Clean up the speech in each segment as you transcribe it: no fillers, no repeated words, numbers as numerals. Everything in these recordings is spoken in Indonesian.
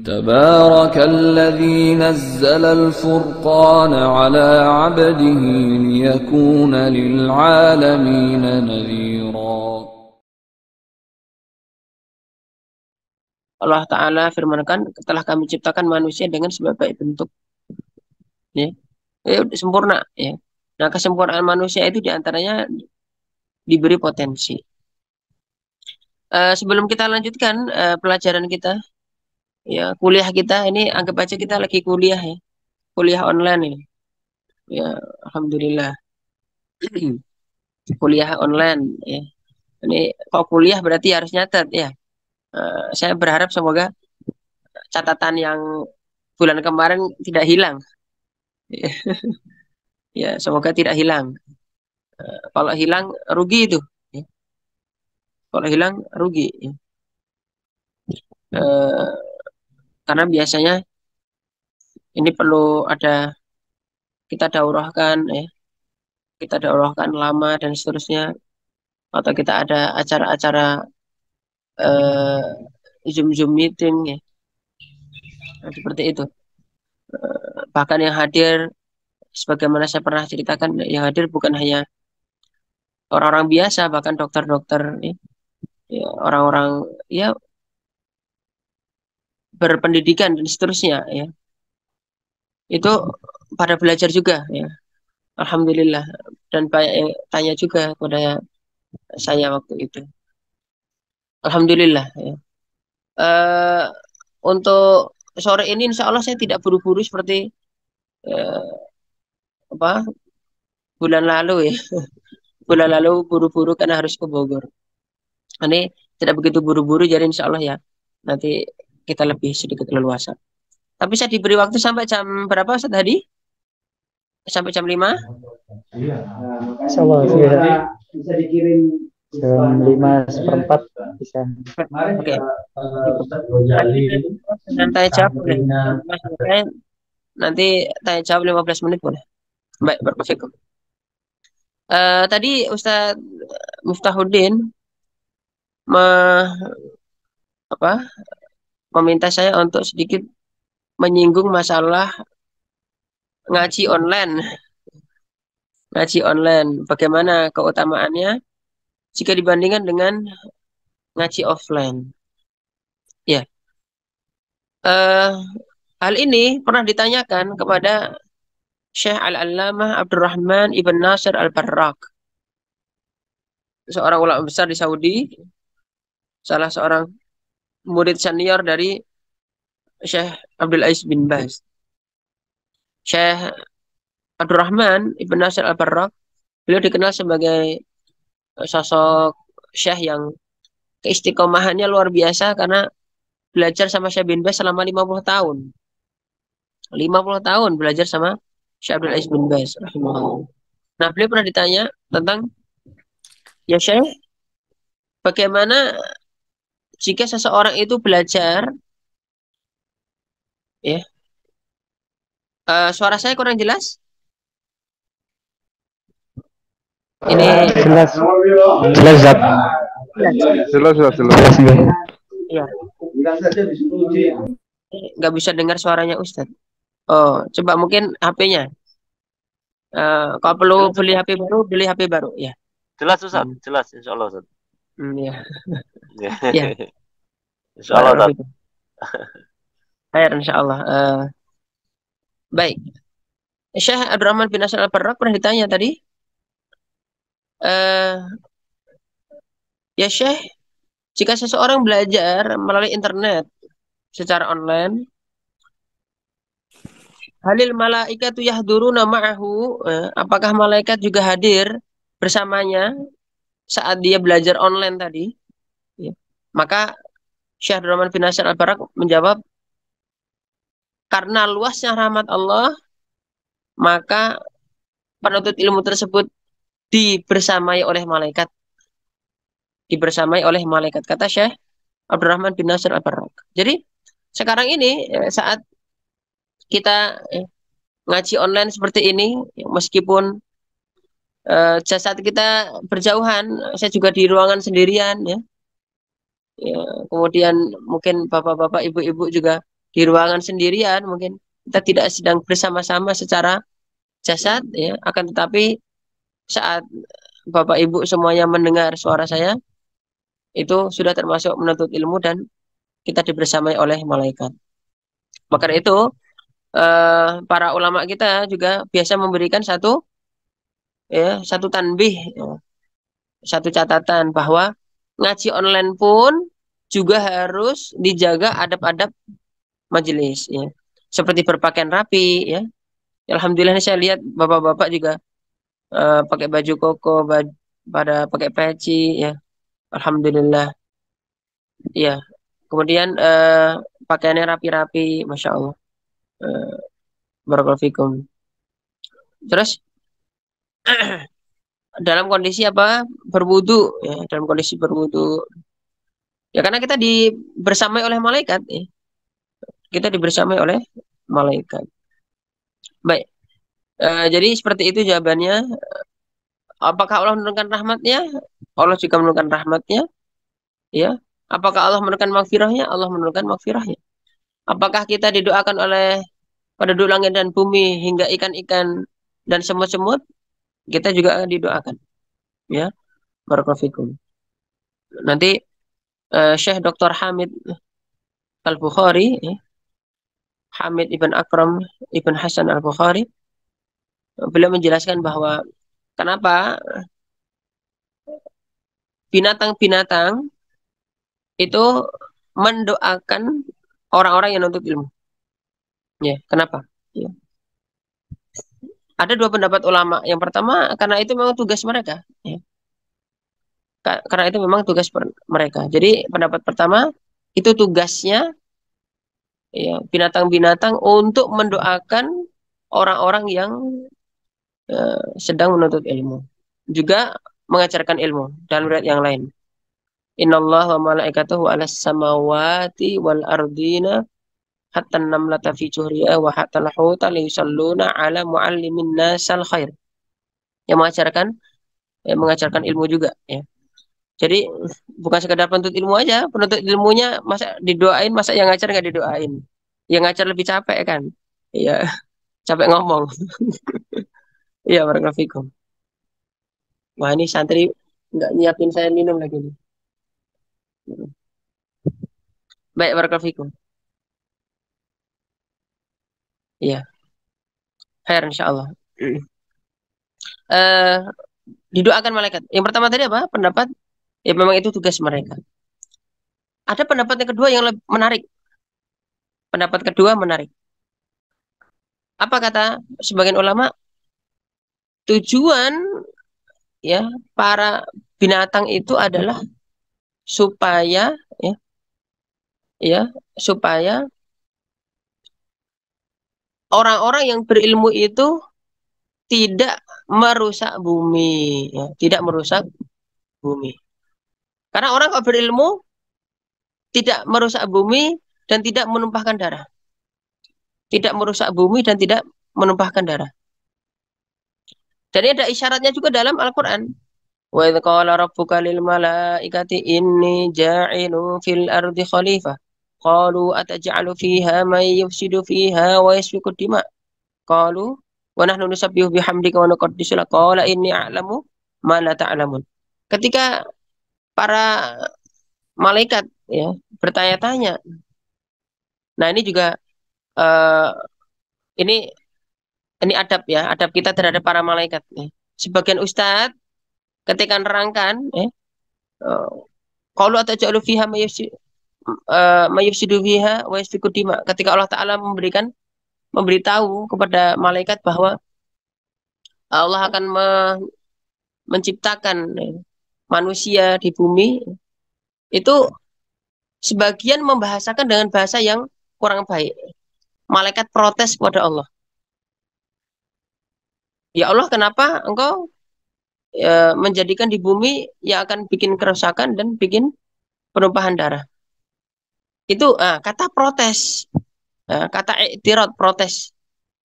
تبارك الذي نزل الفرقان على عبده ليكون للعالمين نذيرا. Allah Ta'ala firmankan, telah kami ciptakan manusia dengan sebaik bentuk, ya, sempurna, ya. Nah, kesempurnaan manusia itu diantaranya diberi potensi. Sebelum kita lanjutkan pelajaran kita, ya, kuliah kita ini, anggap aja kita lagi kuliah, ya, kuliah online ini, ya, alhamdulillah, kuliah online, ya. Ini kok kuliah berarti harus nyatet, ya. Saya berharap semoga catatan yang bulan kemarin tidak hilang. Ya, semoga tidak hilang. Kalau hilang rugi itu. Ya. Kalau hilang rugi. Ya. Karena biasanya ini perlu ada kita daurahkan, ya. Kita daurahkan lama dan seterusnya. Atau kita ada acara-acara Zoom meeting, ya. Nah, seperti itu. Bahkan yang hadir, sebagaimana saya pernah ceritakan, yang hadir bukan hanya orang-orang biasa, bahkan dokter-dokter, ya, orang-orang, ya, berpendidikan dan seterusnya, ya. Itu pada belajar juga, ya. Alhamdulillah. Dan banyak yang tanya juga kepada saya waktu itu. Alhamdulillah, ya. Eh, untuk sore ini insya Allah saya tidak buru-buru seperti eh, apa bulan lalu, ya. Bulan lalu buru-buru karena harus ke Bogor. Ini tidak begitu buru-buru, jadi insya Allah, ya, nanti kita lebih sedikit leluasa. Tapi saya diberi waktu sampai jam berapa Ustaz tadi? Sampai jam 5? Iya. Insya Allah bisa dikirim jam 5:15 bisa. Oke. Dan tanya jawab boleh. Nanti tanya jawab 15 menit boleh. Baik, barakallahu. Tadi Ustaz Muftahuddin meminta saya untuk sedikit menyinggung masalah ngaji online. Ngaji online, bagaimana keutamaannya jika dibandingkan dengan ngaji offline. Ya. Hal ini pernah ditanyakan kepada Syekh Al-Allamah Abdurrahman Ibn Nasir Al-Barrak, seorang ulama besar di Saudi, salah seorang murid senior dari Syekh Abdul Aziz bin Baz. Syekh Abdurrahman Ibn Nasir Al-Barrak, beliau dikenal sebagai sosok syekh yang keistiqomahannya luar biasa karena belajar sama Syekh bin Baz selama 50 tahun. 50 tahun belajar sama Syekh Abdul Aziz bin Baz. Nah, beliau pernah ditanya tentang, ya Syekh, bagaimana jika seseorang itu belajar, ya, suara saya kurang jelas? Ini jelas. Ya. Nggak bisa dengar suaranya Ustadz. Oh, coba mungkin HP-nya. Kalau perlu beli HP baru, ya. Jelas Ustaz, jelas insya Allah Ustaz. Ya. Ya. Insya Allah Ustaz. Baik, insya Allah. Baik. Syekh Abdurrahman bin Nasir Al-Barrak pernah ditanya tadi, ya Syekh, jika seseorang belajar melalui internet secara online, halil malaikatu yahduruna ma'ahu, apakah malaikat juga hadir bersamanya saat dia belajar online tadi? Ya. Maka Syekh Abdurrahman bin Nasir Al-Barrak menjawab, karena luasnya rahmat Allah, maka penuntut ilmu tersebut dibersamai oleh malaikat. Dibersamai oleh malaikat, kata Syekh Abdurrahman bin Nasir Al-Barrak. Jadi sekarang ini saat kita ngaji online seperti ini, meskipun saat kita berjauhan, saya juga di ruangan sendirian, ya. Ya, kemudian mungkin bapak-bapak, ibu-ibu juga di ruangan sendirian, mungkin kita tidak sedang bersama-sama secara jasad, ya, akan tetapi saat Bapak Ibu semuanya mendengar suara saya, itu sudah termasuk menuntut ilmu dan kita dibersamai oleh malaikat. Maka itu para ulama kita juga biasa memberikan satu tanbih, ya, satu catatan bahwa ngaji online pun juga harus dijaga adab-adab majelis, ya. Seperti berpakaian rapi, ya. Alhamdulillah saya lihat bapak-bapak juga pakai baju koko, pada pakai peci, ya. Alhamdulillah. Ya. Kemudian pakaiannya rapi-rapi, Masya Allah. Barakallahu fikum. Terus dalam kondisi apa? Berwudu, ya, dalam kondisi berwudu. Ya karena kita dibersamai oleh malaikat, ya. Kita dibersamai oleh malaikat. Baik. Jadi seperti itu jawabannya. Apakah Allah menurunkan rahmatnya? Allah juga menurunkan rahmatnya. Ya. Apakah Allah menurunkan maghfirahnya? Allah menurunkan maghfirahnya. Apakah kita didoakan oleh penduduk langit dan bumi hingga ikan-ikan dan semut-semut? Kita juga didoakan. Ya. Barakallahu fikum. Nanti Syekh Dr. Hamid Al-Bukhari, ya, Hamid Ibn Akram Ibn Hasan Al-Bukhari, beliau menjelaskan bahwa kenapa binatang-binatang itu mendoakan orang-orang yang nuntut ilmu. Ya, kenapa? Ya. Ada dua pendapat ulama. Yang pertama, karena itu memang tugas mereka. Ya. Karena itu memang tugas mereka. Jadi pendapat pertama, itu tugasnya, ya, binatang-binatang untuk mendoakan orang-orang yang sedang menuntut ilmu. Juga mengajarkan ilmu dalam riwayat yang lain. Innallaha wa malaikatahu 'alas samawati wal ardina hatta namlata fi juhriha wa hatta al-huta yusalluna 'ala muallimin nasal khair. Yang mengajarkan ilmu juga, ya. Jadi bukan sekedar penuntut ilmu aja, penuntut ilmunya masa didoain, masa yang ngajar nggak didoain. Yang ngajar lebih capek kan? Iya, capek ngomong. Iya, barakallahu fikum. Wah, ini santri nggak nyiapin saya minum lagi nih. Baik, barakallahu fikum. Iya. Khair insyaallah. Didoakan malaikat. Yang pertama tadi apa? Pendapat ya memang itu tugas mereka. Ada pendapat yang kedua yang lebih menarik. Pendapat kedua menarik. Apa kata sebagian ulama? Tujuan, ya, para binatang itu adalah supaya, supaya orang-orang yang berilmu itu tidak merusak bumi, ya, tidak merusak bumi. Karena orang kalau berilmu tidak merusak bumi dan tidak menumpahkan darah. Tidak merusak bumi dan tidak menumpahkan darah. Dan ini ada isyaratnya juga dalam Al-Quran. Wa idh qala rabbuka lil malaikati inni ja'ilun fil ardi khalifah. Qalu ataj'alu fiha man yufsidu fiha wa yasfiku dima. Qalu wa nahnu nusabbihu bihamdika wa nuqaddisu lak. Qala inni a'lamu ma la ta'lamun. Ketika para malaikat, ya, bertanya-tanya. Nah, ini juga ini adab, ya, adab kita terhadap para malaikat, ya. Sebagian ustadz ketika nerangkan, qalu ataj'alu fiha mayufsidu fiha wa yasfiku dima. Ketika Allah Ta'ala memberitahu kepada malaikat bahwa Allah akan menciptakan manusia di bumi, itu sebagian membahasakan dengan bahasa yang kurang baik. Malaikat protes kepada Allah. Ya Allah, kenapa engkau menjadikan di bumi yang akan bikin kerusakan dan bikin penumpahan darah? Itu kata protes, kata i'tirad, protes,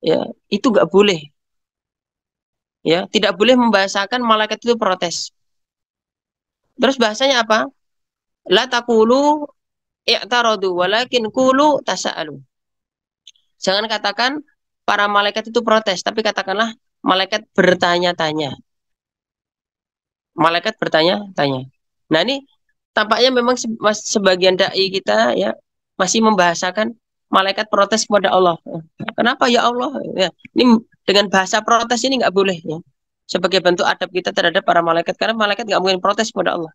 ya, itu nggak boleh, ya, tidak boleh membahasakan malaikat itu protes. Terus bahasanya apa? La taqulu i'taradu walakin qulu tasa'alu. Jangan katakan para malaikat itu protes, tapi katakanlah malaikat bertanya-tanya. Malaikat bertanya-tanya. Nah, ini tampaknya memang sebagian dai kita ya masih membahasakan malaikat protes kepada Allah. Kenapa ya Allah? Ya, ini dengan bahasa protes ini nggak boleh ya. Sebagai bentuk adab kita terhadap para malaikat, karena malaikat nggak mungkin protes kepada Allah.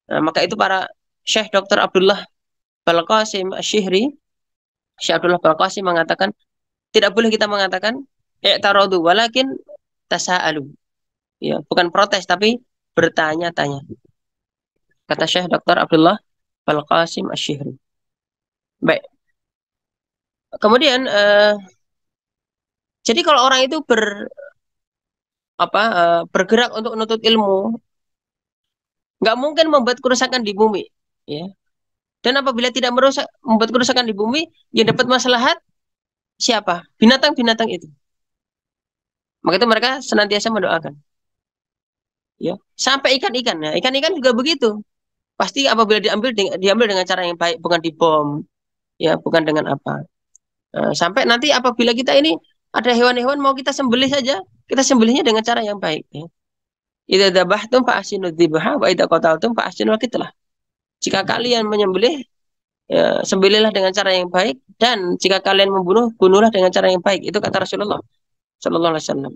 Nah, maka itu para Syekh Dr. Abdullah Balqasim Asy-Syihri, Syekh Abdullah Balqasim mengatakan tidak boleh kita mengatakan i'taradu walakin tasa'alu. Ya, bukan protes tapi bertanya-tanya. Kata Syekh Dr. Abdullah Balqasim Asy-Syihri. Baik. Kemudian jadi kalau orang itu bergerak untuk menuntut ilmu, nggak mungkin membuat kerusakan di bumi, ya. Dan apabila tidak membuat kerusakan di bumi, yang dapat maslahat siapa? Binatang-binatang itu. Maka itu mereka senantiasa mendoakan. Ya, sampai ikan-ikan. Nah, ikan-ikan juga begitu. Pasti apabila diambil dengan cara yang baik, bukan dibom, ya, bukan dengan apa. Sampai nanti apabila kita ini ada hewan-hewan mau kita sembelih saja, kita sembelihnya dengan cara yang baik. Ya. Idza dzabhtum fa ahsinu dzibha wa idza qataltum fa ahsinul qitlah. Jika kalian menyembelih, ya, sembelihlah dengan cara yang baik, dan jika kalian membunuh, bunuhlah dengan cara yang baik. Itu kata Rasulullah Shallallahu Alaihi Wasallam.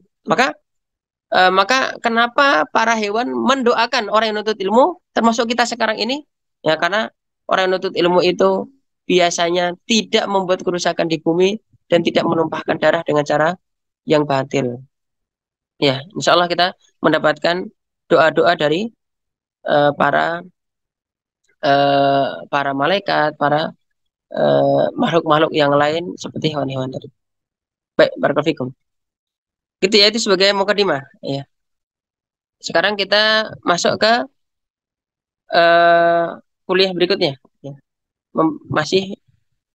Maka kenapa para hewan mendoakan orang yang menuntut ilmu, termasuk kita sekarang ini? Ya, karena orang yang menuntut ilmu itu biasanya tidak membuat kerusakan di bumi dan tidak menumpahkan darah dengan cara yang batil. Ya, insya Allah kita mendapatkan doa-doa dari para malaikat, para makhluk-makhluk yang lain seperti hewan-hewan tadi. Baik, barakallahu fikum. Gitu ya, itu sebagai mukadimah. Ya. Sekarang kita masuk ke kuliah berikutnya. Ya. Masih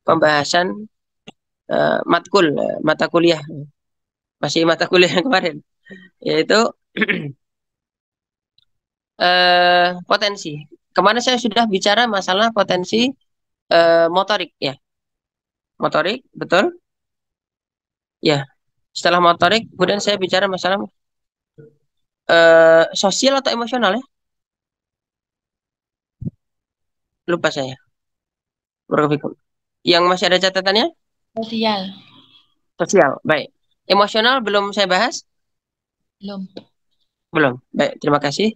pembahasan matkul, mata kuliah. Masih mata kuliah yang kemarin. Yaitu potensi. Kemarin saya sudah bicara masalah potensi motorik. Ya. Motorik, betul? Ya. Setelah motorik, kemudian saya bicara masalah sosial atau emosional ya? Lupa saya. Yang masih ada catatannya? Sosial. Sosial, baik. Emosional belum saya bahas? Belum. Belum. Baik, terima kasih.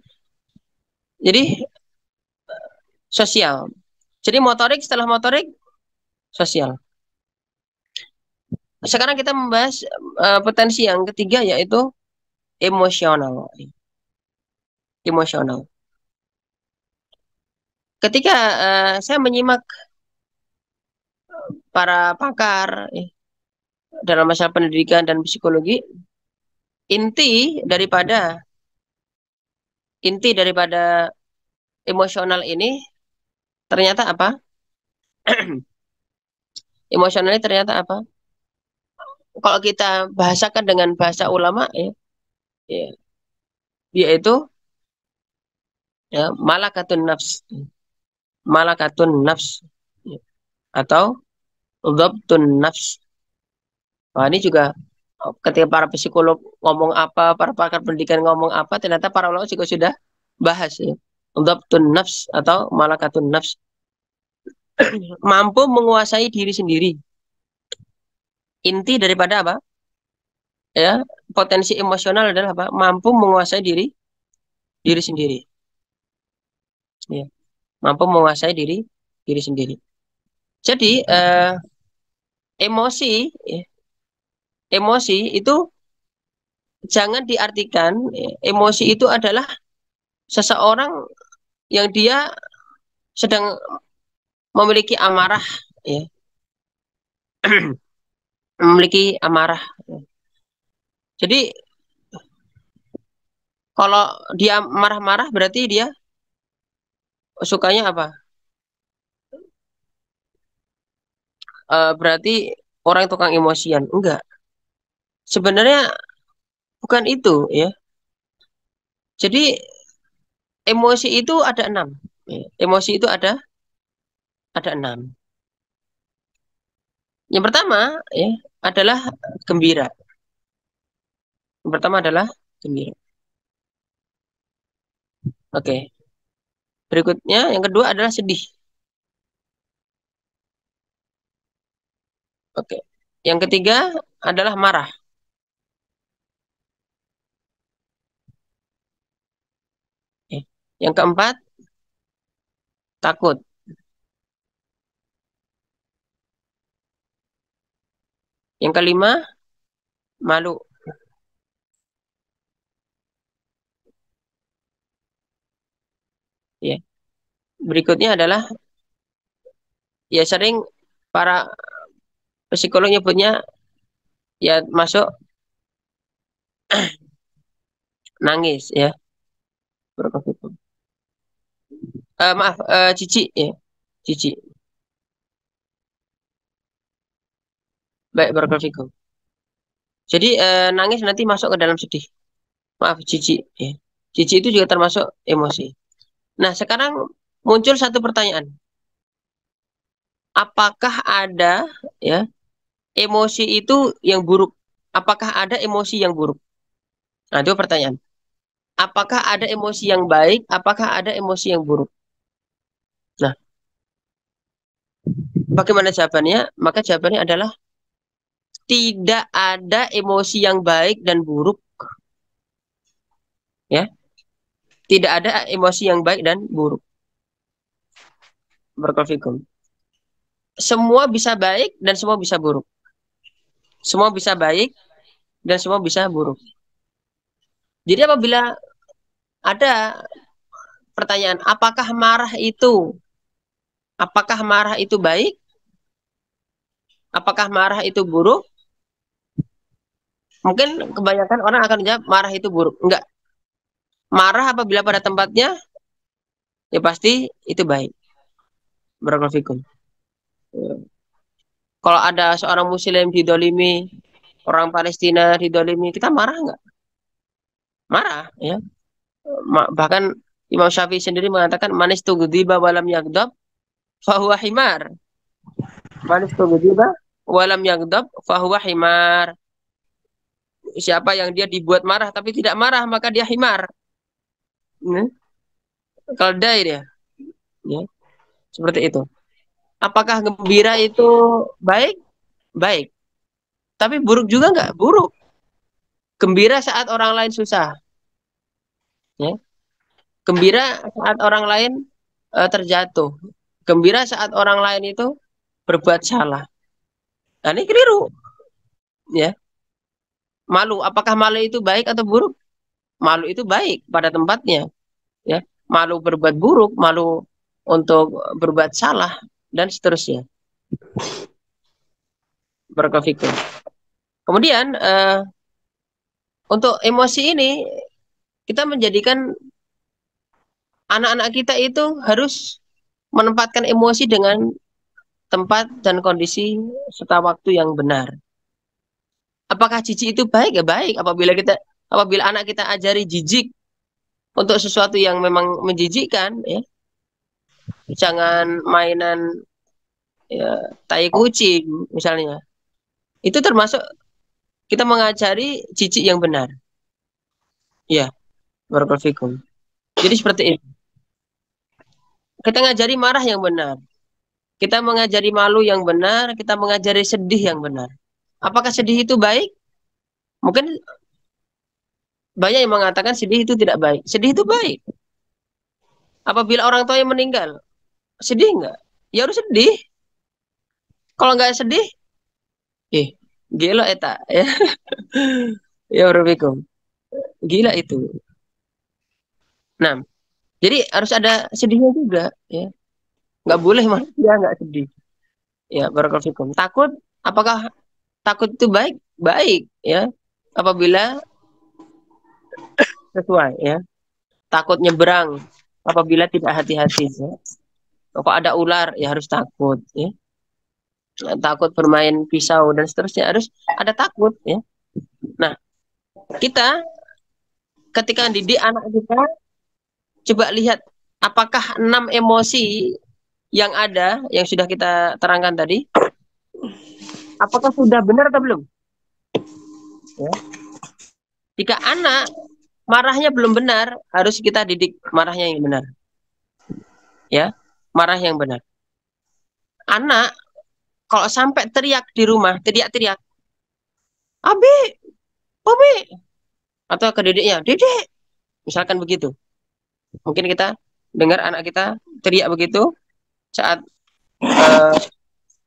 Jadi sosial. Jadi motorik, setelah motorik sosial. Sekarang kita membahas potensi yang ketiga, yaitu emosional. Emosional. Ketika saya menyimak para pakar dalam masalah pendidikan dan psikologi, inti daripada emosional ini ternyata apa? Emosional ini ternyata apa? Kalau kita bahasakan dengan bahasa ulama, ya, yaitu ya, malakatun nafs, ya, atau dhabtun nafs. Nah, ini juga ketika para psikolog ngomong apa, para pakar pendidikan ngomong apa, ternyata para ulama juga sudah bahas ya. Dhabtun nafs atau malakatun nafs. Mampu menguasai diri sendiri. Inti daripada apa? Ya, potensi emosional adalah apa? Mampu menguasai diri sendiri. Ya, mampu menguasai diri sendiri. Jadi emosi itu jangan diartikan emosi itu adalah seseorang yang dia sedang memiliki amarah, ya. Memiliki amarah. Jadi kalau dia marah-marah berarti dia sukanya apa? Berarti orang yang tukang emosian. Enggak. Sebenarnya bukan itu ya. Jadi emosi itu ada 6. Emosi itu ada 6. Yang pertama ya adalah gembira. Yang pertama adalah gembira. Oke. Berikutnya yang kedua adalah sedih. Oke. Yang ketiga adalah marah. Oke. Yang keempat takut. Yang kelima malu. Ya. Berikutnya adalah ya sering para psikolog nyebutnya ya masuk nangis ya. Maaf, cici ya. Cici. Baik, barakallahu fikum. Jadi nangis nanti masuk ke dalam sedih. Maaf, cici ya. Cici itu juga termasuk emosi. Nah, sekarang muncul satu pertanyaan. Apakah ada ya emosi itu yang buruk? Apakah ada emosi yang buruk? Nah, itu pertanyaan. Apakah ada emosi yang baik? Apakah ada emosi yang buruk? Nah, bagaimana jawabannya? Maka jawabannya adalah tidak ada emosi yang baik dan buruk. Ya, tidak ada emosi yang baik dan buruk. Barakallahu fikum. Semua bisa baik dan semua bisa buruk. Semua bisa baik dan semua bisa buruk. Jadi apabila ada pertanyaan, apakah marah itu baik? Apakah marah itu buruk? Mungkin kebanyakan orang akan menjawab marah itu buruk. Enggak. Marah apabila pada tempatnya, ya pasti itu baik. Barakallahu fikum. Kalau ada seorang muslim didolimi, orang Palestina didolimi, kita marah enggak? Marah, ya. Bahkan Imam Syafi'i sendiri mengatakan manis tughdiba walam yaghdab fahuwa himar. Manis tughdiba walam yaghdab fahuwa himar. Siapa yang dia dibuat marah tapi tidak marah maka dia himar. Keldai dia. Ya. Seperti itu. Apakah gembira itu baik? Baik. Tapi buruk juga enggak? Buruk. Gembira saat orang lain susah. Ya. Gembira saat orang lain terjatuh. Gembira saat orang lain itu berbuat salah. Nah, ini keliru. Ya. Malu, apakah malu itu baik atau buruk? Malu itu baik pada tempatnya. Ya. Malu berbuat buruk, malu untuk berbuat salah dan seterusnya. Barakallahu fikum. Kemudian untuk emosi ini kita menjadikan anak-anak kita itu harus menempatkan emosi dengan tempat dan kondisi serta waktu yang benar. Apakah jijik itu baik? Ya baik. Apabila anak kita ajari jijik untuk sesuatu yang memang menjijikkan, ya, jangan mainan ya, tai kucing misalnya. Itu termasuk kita mengajari jijik yang benar. Ya, barakallahu fikum. Jadi seperti itu. Kita ngajari marah yang benar. Kita mengajari malu yang benar, kita mengajari sedih yang benar. Apakah sedih itu baik? Mungkin banyak yang mengatakan sedih itu tidak baik. Sedih itu baik. Apabila orang tua yang meninggal, sedih enggak? Ya harus sedih. Kalau enggak sedih, gila eta ya. Ya Rabbikum. Gila itu. Nah, jadi harus ada sedihnya juga ya. Enggak boleh manusia enggak sedih. Ya, barakallahu fikum. Takut, apakah takut itu baik? Baik ya. Apabila sesuai ya. Takut nyebrang apabila tidak hati-hati ya. Kalau ada ular ya harus takut ya. Takut bermain pisau dan seterusnya harus ada takut ya. Nah, kita ketika didik anak kita coba lihat apakah 6 emosi yang ada yang sudah kita terangkan tadi apakah sudah benar atau belum? Ya. Jika anak marahnya belum benar, harus kita didik marahnya yang benar. Ya, marah yang benar. Anak kalau sampai teriak di rumah, teriak-teriak, Abi, Abi, atau ke dedeknya, Dedek, misalkan begitu. Mungkin kita dengar anak kita teriak begitu saat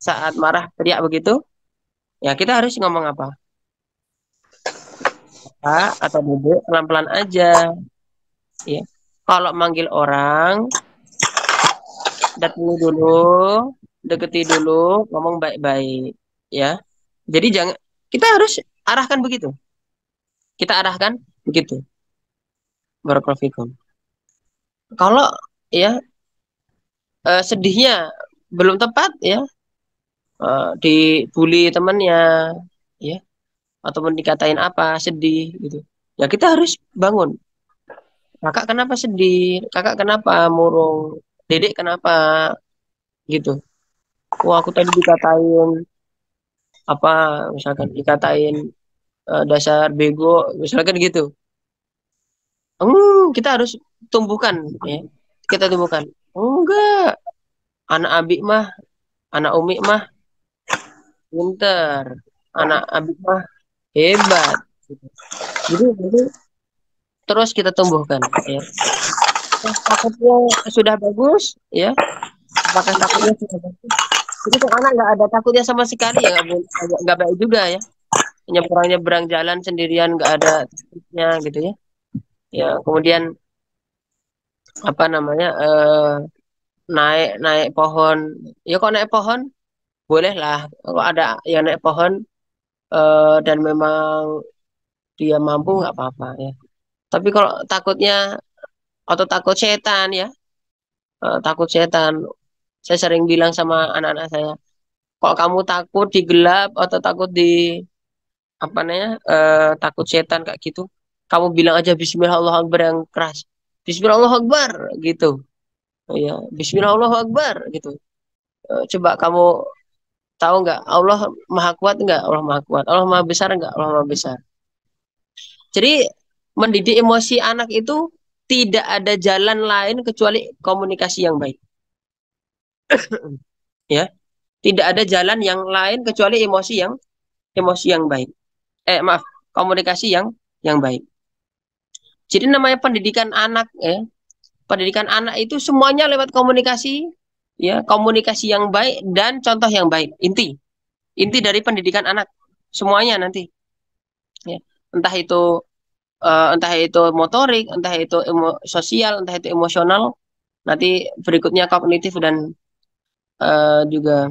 saat marah teriak begitu, ya kita harus ngomong apa? Pak atau Dedek pelan-pelan aja. Ya. Kalau manggil orang, datangi dulu, deketi dulu, ngomong baik-baik, ya. Jadi jangan, kita harus arahkan begitu. Kita arahkan begitu. Barakallahu fikum. Kalau ya sedihnya belum tepat ya, dibully temannya, ya, ataupun dikatain apa sedih gitu. Ya kita harus bangun. Kakak kenapa sedih? Kakak kenapa murung? Dedek kenapa gitu? Wah aku tadi dikatain apa? Misalkan dikatain dasar bego, misalkan gitu. Kita harus tumbuhkan ya. Kita tumbuhkan. Enggak, anak Abi mah, anak Umi mah pinter, anak Abi mah hebat. Jadi terus kita tumbuhkan ya. Takutnya sudah bagus ya. Apakah takutnya sudah bagus? Jadi kalau anak nggak ada takutnya sama sekali ya nggak baik juga ya. Nyebrang jalan sendirian nggak ada takutnya gitu ya. Ya kemudian apa namanya naik pohon. Ya kok naik pohon boleh lah. Kalau ada yang naik pohon dan memang dia mampu nggak apa-apa ya. Tapi kalau takutnya atau takut setan ya, takut setan. Saya sering bilang sama anak-anak saya, kalau kamu takut di gelap atau takut di apa namanya, takut setan kayak gitu, kamu bilang aja Bismillahirrahmanirrahim yang keras. Bismillahirrahmanirrahim gitu. Ya, Bismillahirrahmanirrahim gitu. Coba kamu tahu nggak Allah Maha Kuat nggak? Allah Maha Kuat. Allah Maha Besar nggak? Allah Maha Besar. Jadi mendidik emosi anak itu tidak ada jalan lain kecuali komunikasi yang baik. Ya, tidak ada jalan yang lain kecuali emosi yang baik. Maaf, komunikasi yang baik. Jadi namanya pendidikan anak, pendidikan anak itu semuanya lewat komunikasi, ya, komunikasi yang baik dan contoh yang baik. Inti dari pendidikan anak semuanya nanti, ya. Entah itu motorik, entah itu sosial, entah itu emosional, nanti berikutnya kognitif dan juga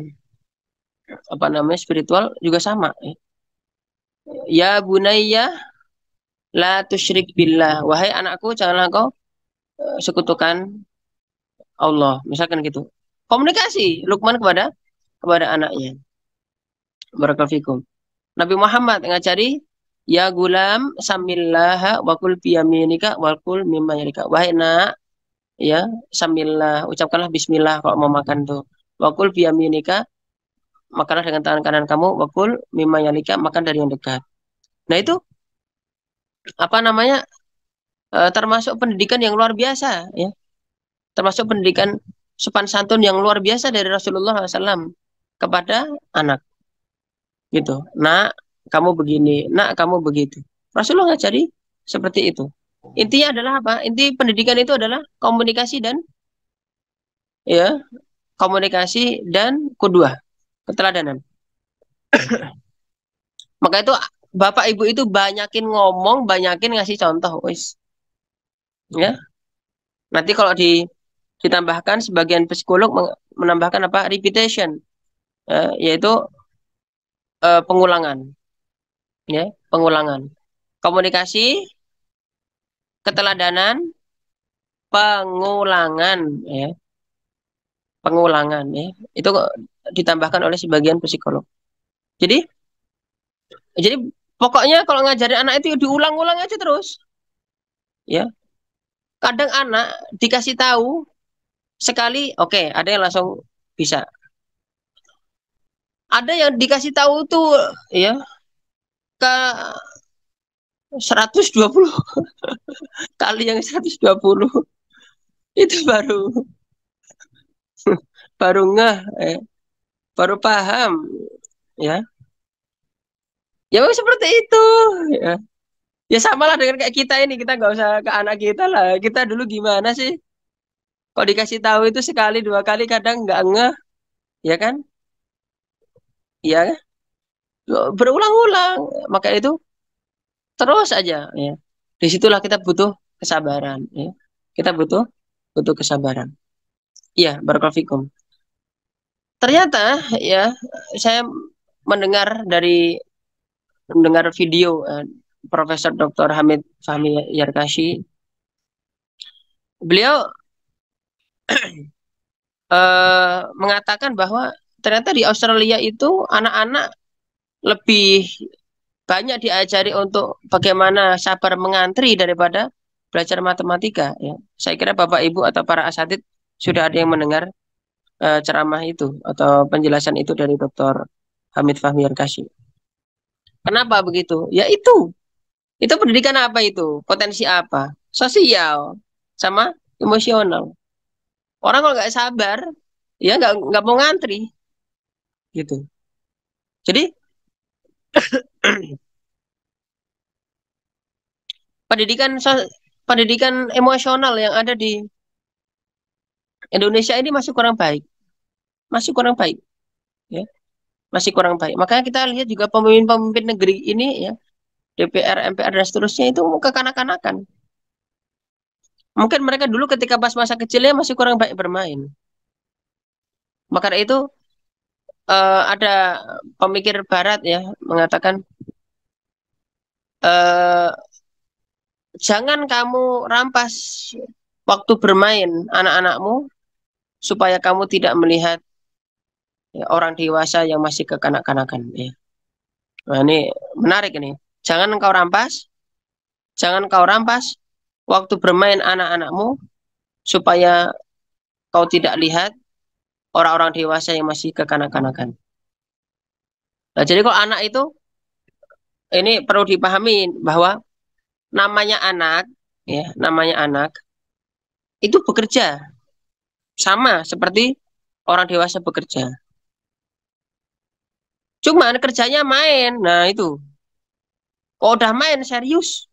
apa namanya spiritual juga sama. Ya bunayya la tusyrik billah. Wahai anakku, janganlah kau sekutukan Allah. Misalkan gitu. Komunikasi Luqman kepada anaknya. Barakallahu fikum. Nabi Muhammad ngajari ya gulam samillaha wa kul biyaminika wa kul mimma yalika. Wahai nak, ya, samillah, ucapkanlah bismillah kalau mau makan tuh. Wa kul biyaminika, makanlah dengan tangan kanan kamu, wa kul mimma yalika, makan dari yang dekat. Nah, itu apa namanya? Termasuk pendidikan yang luar biasa ya. Termasuk pendidikan sopan santun yang luar biasa dari Rasulullah SAW kepada anak. Gitu. Nak, kamu begini, nak, kamu begitu. Rasulullah ngajari seperti itu. Intinya adalah apa? Inti pendidikan itu adalah komunikasi dan ya, komunikasi dan kedua, keteladanan. Maka itu Bapak Ibu itu banyakin ngomong, banyakin ngasih contoh, wis. Ya. Nanti kalau ditambahkan sebagian psikolog menambahkan apa? Repetition. Yaitu pengulangan. Ya, pengulangan. Komunikasi, keteladanan, pengulangan ya. Pengulangan ya. Itu ditambahkan oleh sebagian psikolog. Jadi pokoknya kalau ngajarin anak itu diulang-ulang aja terus. Ya. Kadang anak dikasih tahu sekali, oke, ada yang langsung bisa. Ada yang dikasih tahu tuh ya ke 120 kali yang 120 itu baru ngeh, baru paham ya. Ya memang seperti itu ya. Ya sama lah dengan kayak kita ini, kita nggak usah ke anak kita lah. Kita dulu gimana sih? Kalau dikasih tahu itu sekali dua kali kadang nggak ngeh, ya kan? Ya kan? Berulang-ulang. Maka itu terus aja ya. Disitulah kita butuh kesabaran ya. Kita butuh butuh kesabaran. Iya, barakallahu fikum. Ternyata ya saya mendengar video Profesor Dr. Hamid Fahmi Yarkashi. Beliau mengatakan bahwa ternyata di Australia itu anak-anak lebih banyak diajari untuk bagaimana sabar mengantri daripada belajar matematika. Ya. Saya kira Bapak Ibu atau para asatid sudah ada yang mendengar ceramah itu atau penjelasan itu dari Dr. Hamid Fahmi Yarkashi. Kenapa begitu? Ya itu pendidikan apa itu? Potensi apa? Sosial sama emosional. Orang kalau nggak sabar, ya nggak mau ngantri, gitu. Jadi pendidikan emosional yang ada di Indonesia ini masih kurang baik, ya, masih kurang baik. Makanya kita lihat juga pemimpin-pemimpin negeri ini, ya, DPR, MPR dan seterusnya itu kekanak-kanakan. Mungkin mereka dulu ketika pas masa kecilnya masih kurang baik bermain. Maka itu ada pemikir Barat ya mengatakan jangan kamu rampas waktu bermain anak-anakmu supaya kamu tidak melihat ya, orang dewasa yang masih kekanak-kanakan. Ya. Nah, ini menarik ini. Jangan kau rampas waktu bermain anak-anakmu supaya kau tidak lihat orang-orang dewasa yang masih kekanak-kanakan. Nah, jadi kalau anak itu ini perlu dipahami bahwa namanya anak itu bekerja sama seperti orang dewasa bekerja. Cuman kerjanya main. Nah, itu. Kalau udah main serius.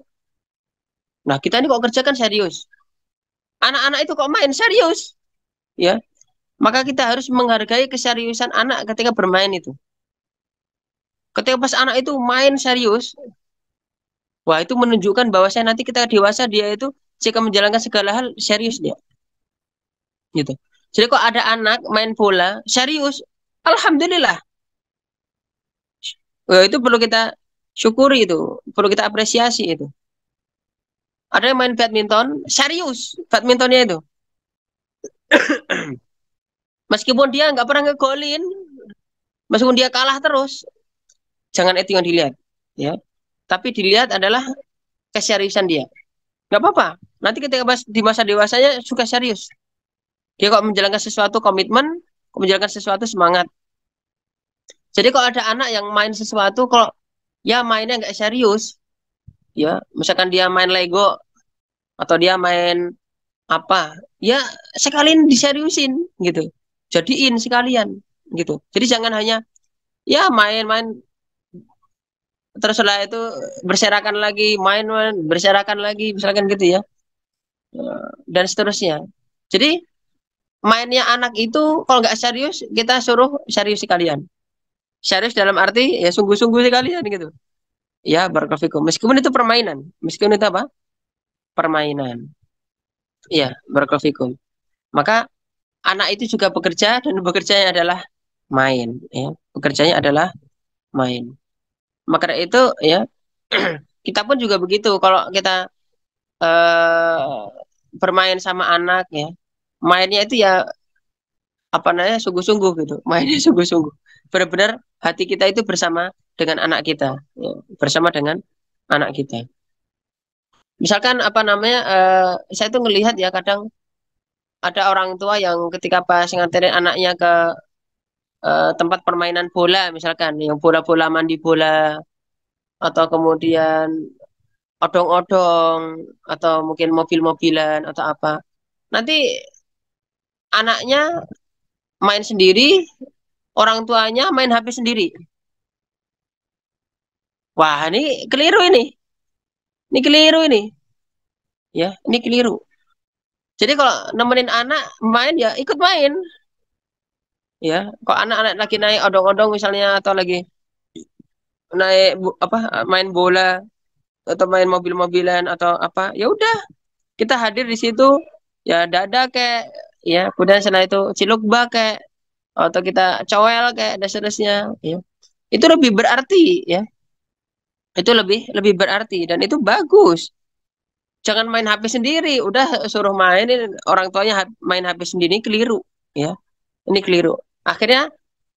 Nah, kita ini kok kerja kan serius. Anak-anak itu kok main serius. Ya. Maka kita harus menghargai keseriusan anak ketika bermain itu. Ketika pas anak itu main serius, wah itu menunjukkan bahwa saya nanti kita dewasa dia itu jika menjalankan segala hal serius dia. Gitu. Jadi kok ada anak main bola serius, alhamdulillah. Wah, itu perlu kita syukuri itu, perlu kita apresiasi itu. Ada yang main badminton serius, badmintonnya itu. Meskipun dia nggak pernah ngegolin, meskipun dia kalah terus, jangan itu yang dilihat, ya. Tapi dilihat adalah keseriusan dia. Nggak apa-apa. Nanti ketika di masa dewasanya suka serius. Dia kok menjalankan sesuatu komitmen, menjalankan sesuatu semangat. Jadi kalau ada anak yang main sesuatu, kalau ya mainnya nggak serius, ya misalkan dia main Lego atau dia main apa, ya sekalian diseriusin gitu, jadiin sekalian gitu. Jadi jangan hanya ya main-main terus setelah itu berserakan lagi, main berserakan lagi, misalkan gitu ya, dan seterusnya. Jadi mainnya anak itu kalau nggak serius, kita suruh serius sekalian. Serius dalam arti ya sungguh-sungguh sekalian gitu. Ya barakallahu fikum. Meskipun itu permainan, meskipun itu apa? Permainan. Ya barakallahu fikum. Maka anak itu juga bekerja dan bekerjanya adalah main. Ya. Bekerjanya adalah main. Maka itu ya kita pun juga begitu. Kalau kita bermain sama anak ya, mainnya itu ya apa namanya sungguh-sungguh gitu. Mainnya sungguh-sungguh. Benar-benar hati kita itu bersama dengan anak kita, ya. Bersama dengan anak kita. Misalkan apa namanya, saya tuh ngelihat ya kadang ada orang tua yang ketika pas nganterin anaknya ke tempat permainan bola misalkan, yang bola-bola mandi bola, atau kemudian odong-odong, atau mungkin mobil-mobilan atau apa. Nanti anaknya main sendiri, orang tuanya main HP sendiri. Wah, ini keliru ini. Ini keliru ini. Ya, ini keliru. Jadi kalau nemenin anak main ya ikut main. Ya, kok anak-anak lagi naik odong-odong misalnya atau lagi naik main bola atau main mobil-mobilan atau apa, ya udah kita hadir di situ, ya dada kayak, ya kemudian setelah itu cilukba kayak, atau kita cowel kayak dan seterusnya, ya itu lebih berarti, ya itu lebih lebih berarti dan itu bagus. Jangan main HP sendiri, udah suruh mainin orang tuanya main HP sendiri, keliru, ya ini keliru. Akhirnya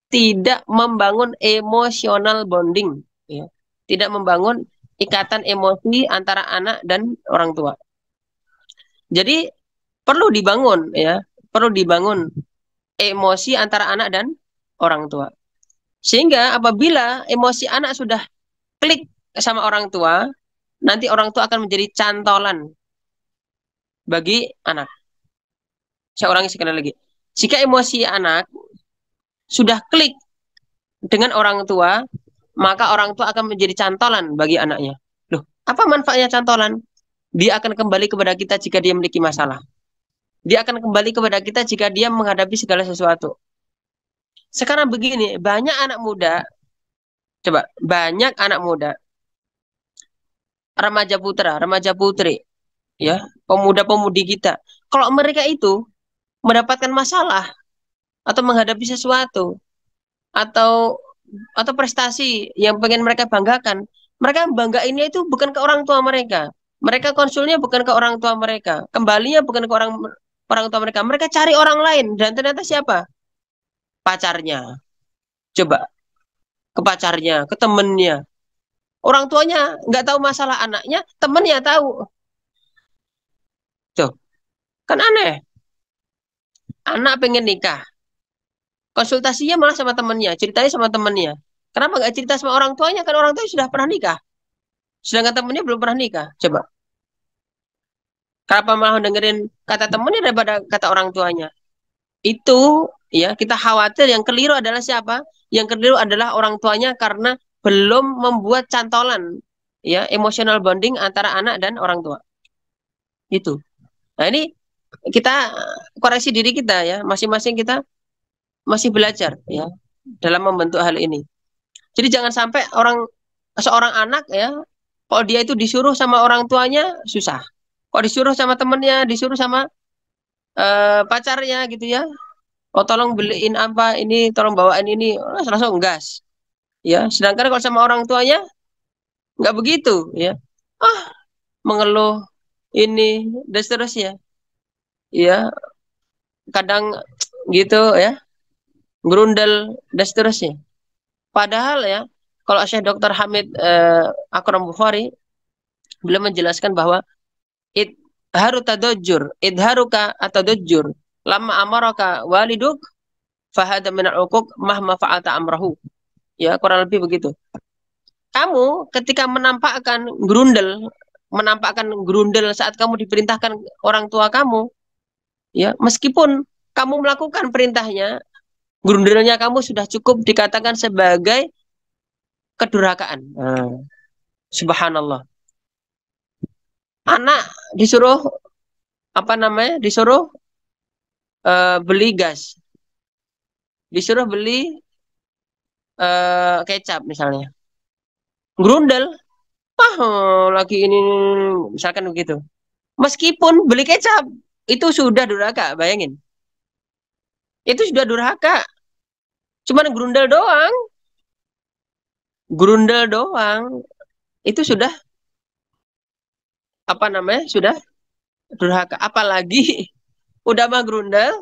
tidak membangun emosional bonding, ya tidak membangun ikatan emosi antara anak dan orang tua. Jadi perlu dibangun, ya perlu dibangun emosi antara anak dan orang tua, sehingga apabila emosi anak sudah klik sama orang tua, nanti orang tua akan menjadi cantolan bagi anak. Saya ulangi sekali lagi, jika emosi anak sudah klik dengan orang tua, maka orang tua akan menjadi cantolan bagi anaknya. Loh, apa manfaatnya cantolan? Dia akan kembali kepada kita jika dia memiliki masalah. Dia akan kembali kepada kita jika dia menghadapi segala sesuatu. Sekarang begini, banyak anak muda, coba, banyak anak muda, remaja putra, remaja putri, ya, pemuda-pemudi kita. Kalau mereka itu mendapatkan masalah atau menghadapi sesuatu atau prestasi yang pengen mereka banggakan, mereka banggainnya itu bukan ke orang tua mereka. Mereka konsulnya bukan ke orang tua mereka. Kembalinya bukan ke orang tua mereka. Mereka cari orang lain. Dan ternyata siapa? Pacarnya. Coba. Ke pacarnya, ke temennya. Orang tuanya nggak tahu masalah anaknya, temennya tahu. Tuh. Kan aneh. Anak pengen nikah. Konsultasinya malah sama temennya. Ceritanya sama temennya. Kenapa nggak cerita sama orang tuanya? Kan orang tuanya sudah pernah nikah. Sedangkan temennya belum pernah nikah. Coba. Kenapa malah dengerin kata temennya daripada kata orang tuanya? Itu, ya, kita khawatir yang keliru adalah siapa? Yang keliru adalah orang tuanya karena belum membuat cantolan, ya, emotional bonding antara anak dan orang tua. Itu. Nah, ini kita koreksi diri kita, ya. Masing-masing kita masih belajar, ya, dalam membentuk hal ini. Jadi jangan sampai seorang anak, ya, kalau dia itu disuruh sama orang tuanya susah. Kalau disuruh sama temennya, disuruh sama pacarnya gitu, ya. Oh, tolong beliin apa ini, tolong bawain ini, langsung gas. Ya, sedangkan kalau sama orang tuanya nggak begitu, ya. Mengeluh ini dan seterusnya. Ya, kadang gitu, ya. Gerundel dan seterusnya. Padahal, ya, kalau Syekh Dr. Hamid Akram Bukhari beliau menjelaskan bahwa idharuka atadajjur lama amaraka waliduk fahada minal uquq mahma fa'alta amrahu. Ya, kurang lebih begitu. Kamu ketika menampakkan gerundel saat kamu diperintahkan orang tua kamu, ya, meskipun kamu melakukan perintahnya, gerundelnya kamu sudah cukup dikatakan sebagai kedurhakaan. Subhanallah. Anak disuruh disuruh beli gas, disuruh beli kecap misalnya, gerundel, lagi ini misalkan begitu. Meskipun beli kecap itu sudah durhaka, bayangin, itu sudah durhaka. Cuman gerundel doang, itu sudah sudah durhaka. Apalagi udah mah gerundel,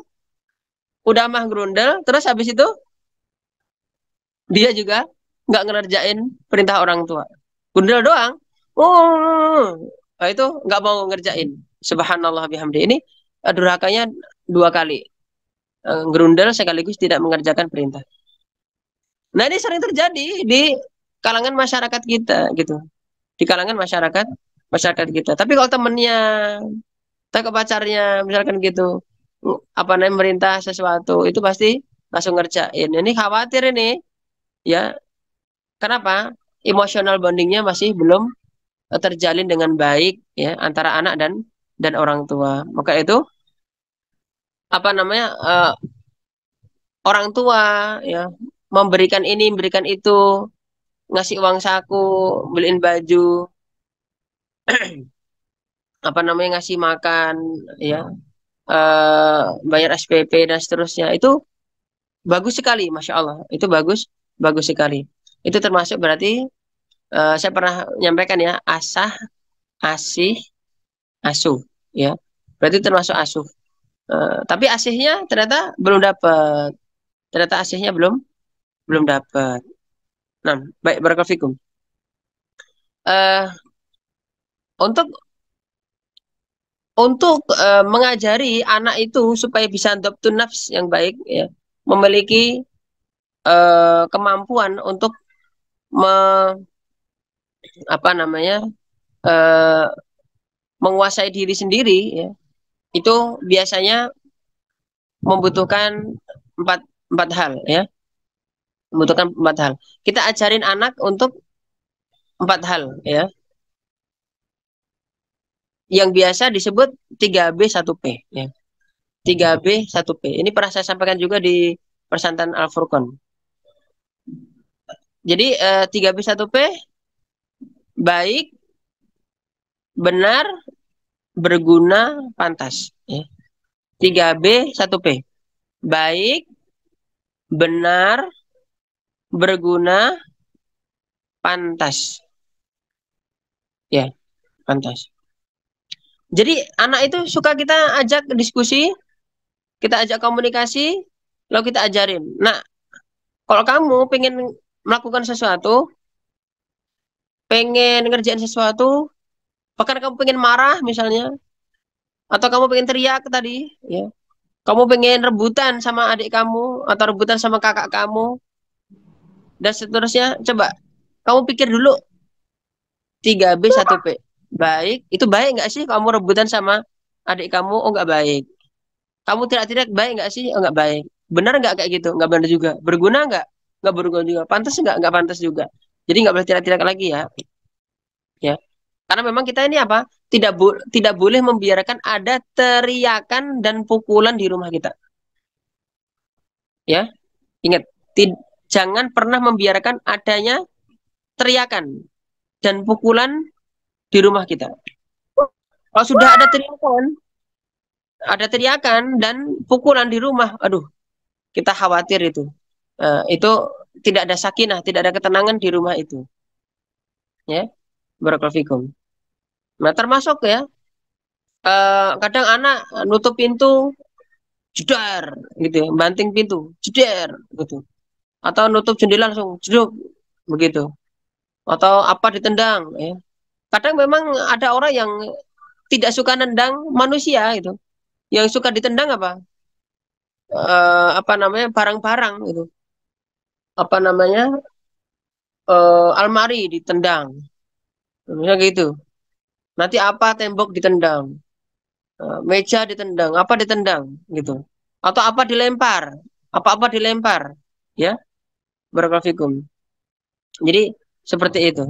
terus habis itu dia juga nggak ngerjain perintah orang tua. Gerundel doang. Itu nggak mau ngerjain. Subhanallah bihamdi. Ini durhakanya 2 kali. Gerundel sekaligus tidak mengerjakan perintah. Nah, ini sering terjadi di kalangan masyarakat kita gitu. Di kalangan masyarakat kita. Tapi kalau temennya, atau ke pacarnya misalkan gitu, apa namanya merintah sesuatu, itu pasti langsung ngerjain. Ini khawatir ini, ya. Kenapa? Emotional bondingnya masih belum terjalin dengan baik ya antara anak dan orang tua. Maka itu apa namanya orang tua ya memberikan ini, memberikan itu, ngasih uang saku, beliin baju, apa namanya ngasih makan, ya, bayar SPP dan seterusnya. Itu bagus sekali, masya Allah. Itu bagus, bagus sekali. Itu termasuk berarti saya pernah menyampaikan ya asah, asih, asuh, ya. Berarti termasuk asuh. Tapi asihnya ternyata belum dapat. Ternyata asihnya belum dapat. Nah, baik barakallahu fikum. Eh untuk mengajari anak itu supaya bisa adaptun nafs yang baik ya, memiliki kemampuan untuk me, apa namanya eh, menguasai diri sendiri ya, itu biasanya membutuhkan empat empat hal ya, membutuhkan empat hal. Kita ajarin anak untuk empat hal ya, yang biasa disebut 3B1P ya. 3B1P. Ini pernah saya sampaikan juga di Pesantren Al Furqon. Jadi 3B1P baik, benar, berguna, pantas ya. 3B1P baik, benar, berguna, pantas. Ya, pantas. Jadi anak itu suka kita ajak diskusi, kita ajak komunikasi, lalu kita ajarin. Nah, kalau kamu pengen melakukan sesuatu, pengen ngerjain sesuatu, bahkan kamu pengen marah misalnya, atau kamu pengen teriak tadi, ya, kamu pengen rebutan sama adik kamu, atau rebutan sama kakak kamu, dan seterusnya, coba kamu pikir dulu 3B1P. Baik, itu baik nggak sih kamu rebutan sama adik kamu? Oh nggak baik. Kamu teriak-teriak baik nggak sih? Oh nggak baik. Benar nggak kayak gitu? Nggak benar juga. Berguna nggak? Nggak berguna juga. Pantas nggak? Nggak pantas juga. Jadi nggak boleh teriak-teriak lagi ya. Ya. Karena memang kita ini apa? Tidak boleh membiarkan ada teriakan dan pukulan di rumah kita. Ya, ingat, jangan pernah membiarkan adanya teriakan dan pukulan di rumah kita. Kalau sudah ada teriakan dan pukulan di rumah, aduh, kita khawatir itu. Itu tidak ada sakinah, tidak ada ketenangan di rumah itu. Ya, barakallahu fikum. Nah, termasuk ya, kadang anak nutup pintu, jedar, gitu ya, banting pintu, jedar, gitu. Atau nutup jendela langsung, jeduk, begitu. Atau apa ditendang, ya. Kadang memang ada orang yang tidak suka nendang manusia, gitu. Yang suka ditendang apa namanya, barang-barang, gitu. Apa namanya, almari ditendang, misalnya gitu. Nanti apa tembok ditendang, meja ditendang, apa ditendang, gitu. Atau apa dilempar, apa-apa dilempar, ya, barakallahu fikum. Jadi seperti itu.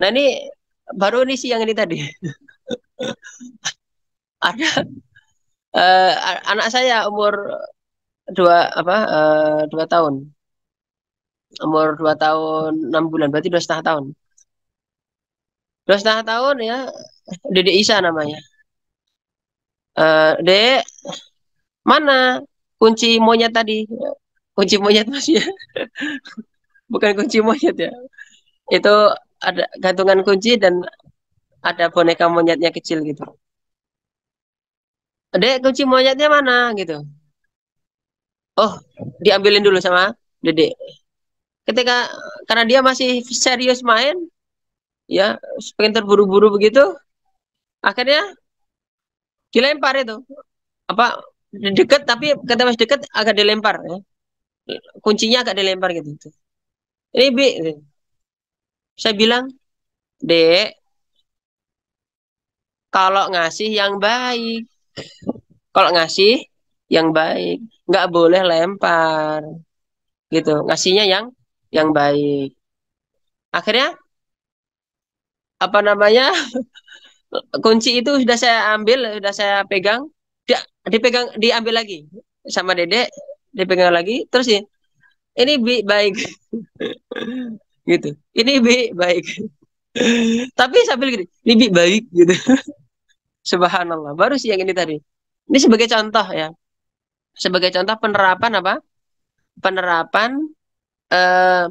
Nah ini baru ini siang ini tadi ada anak saya umur 2 tahun, umur 2 tahun 6 bulan, berarti 2,5 tahun. 2,5 tahun ya, Dede Isa namanya. Dek, mana kunci monyet tadi? Kunci monyet Mas ya, bukan kunci monyet ya. Itu ada gantungan kunci dan ada boneka monyetnya kecil gitu. Dek, kunci monyetnya mana gitu. Oh, diambilin dulu sama Dede. Ketika karena dia masih serius main, ya, pengen terburu-buru begitu, akhirnya dilempar itu. Apa deket tapi kata mas deket agak dilempar ya. Kuncinya agak dilempar gitu. Ini B. Saya bilang, Dek, kalau ngasih yang baik. Kalau ngasih yang baik. Nggak boleh lempar. Gitu. Ngasihnya yang baik. Akhirnya, apa namanya, kunci itu sudah saya ambil, sudah saya pegang. Dipegang, diambil lagi. Sama Dedek, dipegang lagi. Terus ya, ini B baik. Gitu. Ini B baik. Tapi sambil gini, ini B baik gitu. Subhanallah. Baru sih yang ini tadi. Ini sebagai contoh ya. Sebagai contoh penerapan apa? Penerapan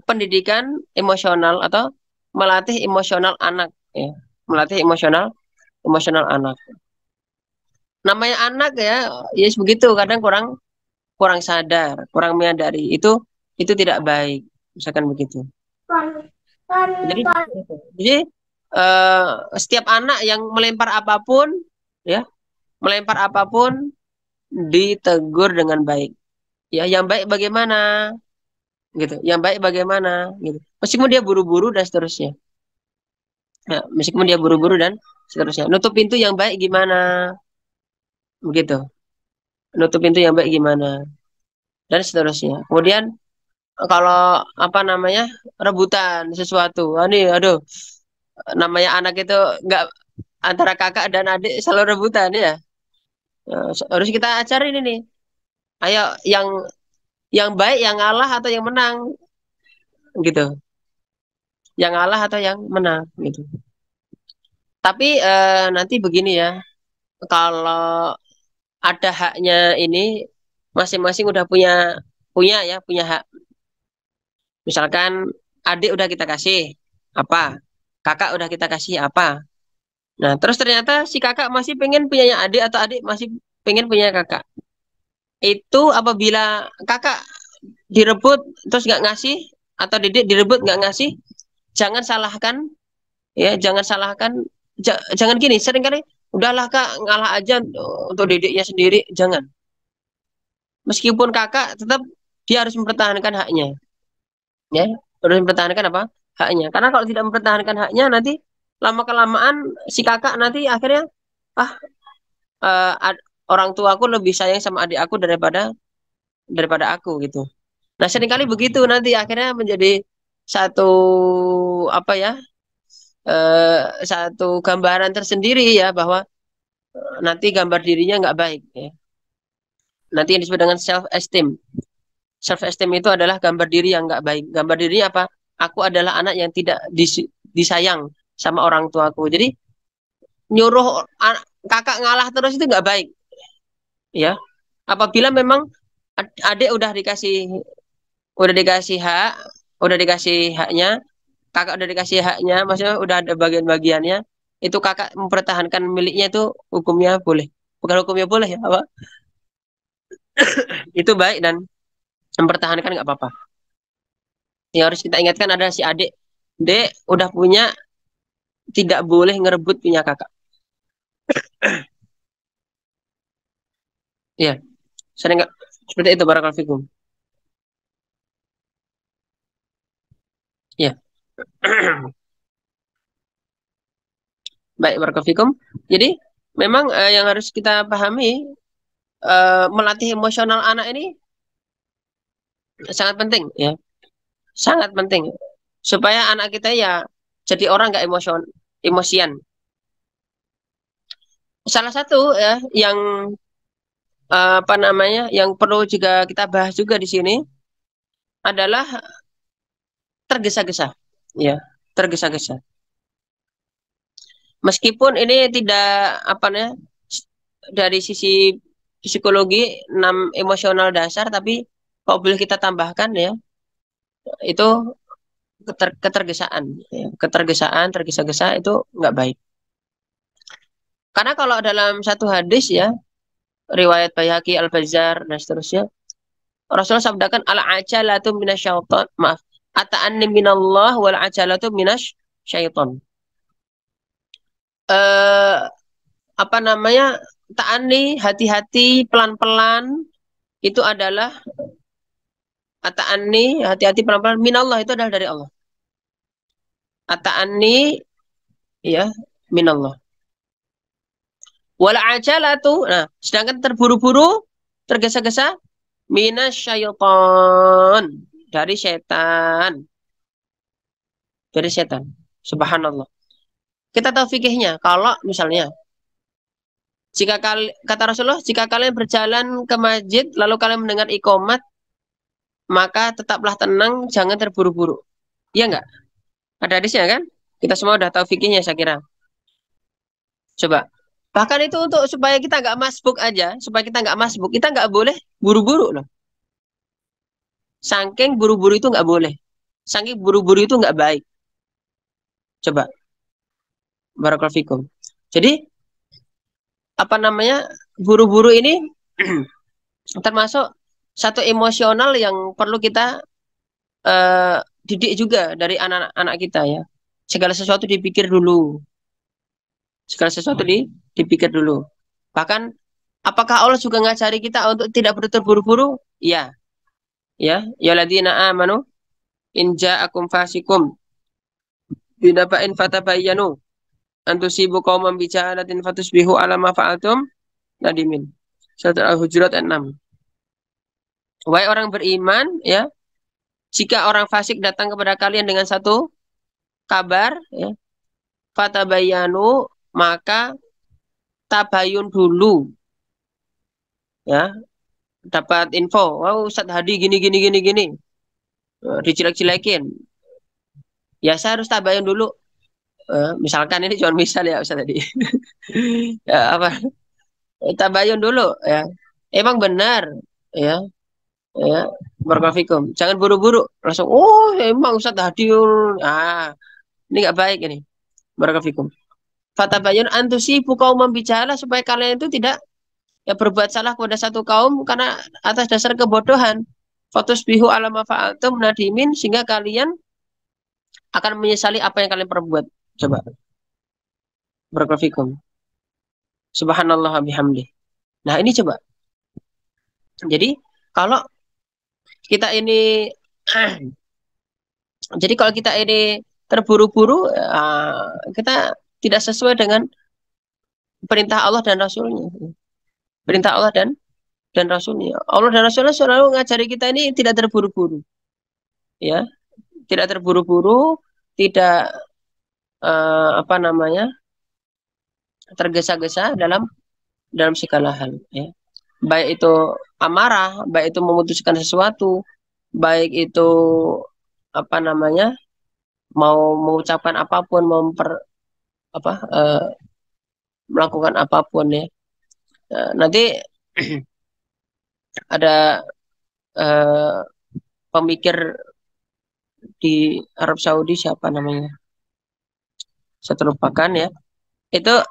pendidikan emosional atau melatih emosional anak ya. Melatih emosional anak. Namanya anak ya, ya begitu kadang kurang kurang sadar, kurang menyadari itu tidak baik. Misalkan begitu. Jadi jadi setiap anak yang melempar apapun ya, melempar apapun ditegur dengan baik. Ya, yang baik bagaimana? Gitu. Yang baik bagaimana? Gitu. Meskipun dia buru-buru dan seterusnya. Ya, meskipun dia buru-buru dan seterusnya. Nutup pintu yang baik gimana? Begitu. Nutup pintu yang baik gimana? Dan seterusnya. Kemudian kalau apa namanya? Rebutan sesuatu. Wah, ini aduh, namanya anak itu nggak antara kakak dan adik selalu rebutan ya. Harus kita ajarin ini. Ayo yang baik yang ngalah atau yang menang gitu. Yang ngalah atau yang menang gitu. Tapi nanti begini ya, kalau ada haknya ini masing-masing udah punya punya ya punya hak. Misalkan adik udah kita kasih apa, kakak udah kita kasih apa. Nah terus ternyata si kakak masih pengen punyanya adik atau adik masih pengen punya kakak. Itu apabila kakak direbut terus nggak ngasih atau didik direbut nggak ngasih, jangan salahkan ya, jangan salahkan, jangan gini, seringkali udahlah kak ngalah aja untuk didiknya sendiri, jangan. Meskipun kakak tetap dia harus mempertahankan haknya, ya harus mempertahankan apa haknya. Karena kalau tidak mempertahankan haknya nanti lama kelamaan si kakak nanti akhirnya ah orang tua aku lebih sayang sama adik aku daripada aku gitu. Nah seringkali begitu nanti akhirnya menjadi satu apa ya satu gambaran tersendiri ya bahwa nanti gambar dirinya nggak baik ya. Nanti yang disebut dengan self esteem. Self esteem itu adalah gambar diri yang nggak baik. Gambar diri apa? Aku adalah anak yang tidak disayang sama orang tuaku. Jadi nyuruh kakak ngalah terus itu nggak baik. Ya. Apabila memang adik udah dikasih hak, udah dikasih haknya, kakak udah dikasih haknya, maksudnya udah ada bagian-bagiannya, itu kakak mempertahankan miliknya itu hukumnya boleh. Bukan hukumnya boleh ya, apa? Itu baik dan mempertahankan nggak apa-apa. Yang harus kita ingatkan adalah si adik. Dek udah punya, tidak boleh ngerebut punya kakak. Ya, sering nggak seperti itu barakallahu fikum. Ya. Baik barakallahu fikum. Jadi memang yang harus kita pahami melatih emosional anak ini sangat penting ya. Sangat penting supaya anak kita ya jadi orang nggak emosian. Salah satu ya yang apa namanya yang perlu juga kita bahas juga di sini adalah tergesa-gesa ya, tergesa-gesa. Meskipun ini tidak apa namanya dari sisi psikologi 6 emosional dasar, tapi kalau boleh kita tambahkan ya itu ketergesaan ya. Ketergesaan, tergesa-gesa itu nggak baik. Karena kalau dalam satu hadis ya riwayat Baihaqi, Al-Bazzar dan seterusnya, Rasulullah sabdakan al-ajalatu minasyaiton, maaf, ata'anni minallah wal ajalatu minasyaiton. Apa namanya? Ta'anni, hati-hati, pelan-pelan itu adalah Ata'anni, hati-hati pelan-pelan, minallah itu adalah dari Allah. Ata'anni, ya, minallah. Wal ajalatu, nah, sedangkan terburu-buru, tergesa-gesa, minasyaiton, dari setan. Dari setan. Subhanallah. Kita tahu fikihnya, kalau misalnya kata Rasulullah, jika kalian berjalan ke masjid lalu kalian mendengar iqamat, maka tetaplah tenang, jangan terburu-buru. Iya enggak? Ada hadisnya kan? Kita semua udah tahu fikihnya saya kira. Coba. Bahkan itu untuk supaya kita nggak masbuk aja, supaya kita nggak masbuk, kita nggak boleh buru-buru loh. Saking buru-buru itu nggak boleh. Saking buru-buru itu nggak baik. Coba. Barakallahu fikum. Jadi apa namanya, buru-buru ini termasuk satu emosional yang perlu kita didik juga dari anak-anak kita ya. Segala sesuatu dipikir dulu. Segala sesuatu dipikir dulu. Bahkan apakah Allah juga ngajari kita untuk tidak terburu-buru? Iya. Ya, ya ladina amanu in ja'akum fasikum binaba'in fatabayyanu an tusibu qauman bijahalatin fatusbihu ala ma fa'altum nadimin. Surat Al-Hujurat 6. Wahai orang beriman, ya, jika orang fasik datang kepada kalian dengan satu kabar, ya, fatabayyanu, maka tabayun dulu, ya, dapat info, wow, Ustadz Hadi gini, dijelek-jelekin, ya saya harus tabayun dulu. Misalkan ini cuma misal ya Ustadz tadi, ya, apa, tabayun dulu, ya, emang benar, ya, ya, barakallahu jangan buru-buru langsung, oh emang Ustadz Hadi, ini nggak baik ini, barakallahu. Fatabayun antusibu qauman bijahalah, supaya kalian itu tidak ya berbuat salah kepada satu kaum karena atas dasar kebodohan. Fatusbihu ala ma fa'altum nadimin, sehingga kalian akan menyesali apa yang kalian perbuat. Coba. Barakallahu. Subhanallah bihamdi. Nah, ini coba. Jadi, kalau kita ini jadi kalau kita ini terburu-buru, kita tidak sesuai dengan perintah Allah dan Rasulnya. Perintah Allah dan Rasulnya. Allah dan Rasulnya selalu ngajari kita ini tidak terburu-buru. Ya, tidak terburu-buru, tidak apa namanya, tergesa-gesa dalam segala hal. Ya. Baik itu amarah, baik itu memutuskan sesuatu, baik itu apa namanya, mau mengucapkan apapun, melakukan apapun ya. Nanti ada pemikir di Arab Saudi, siapa namanya? Saya terlupakan ya. Itu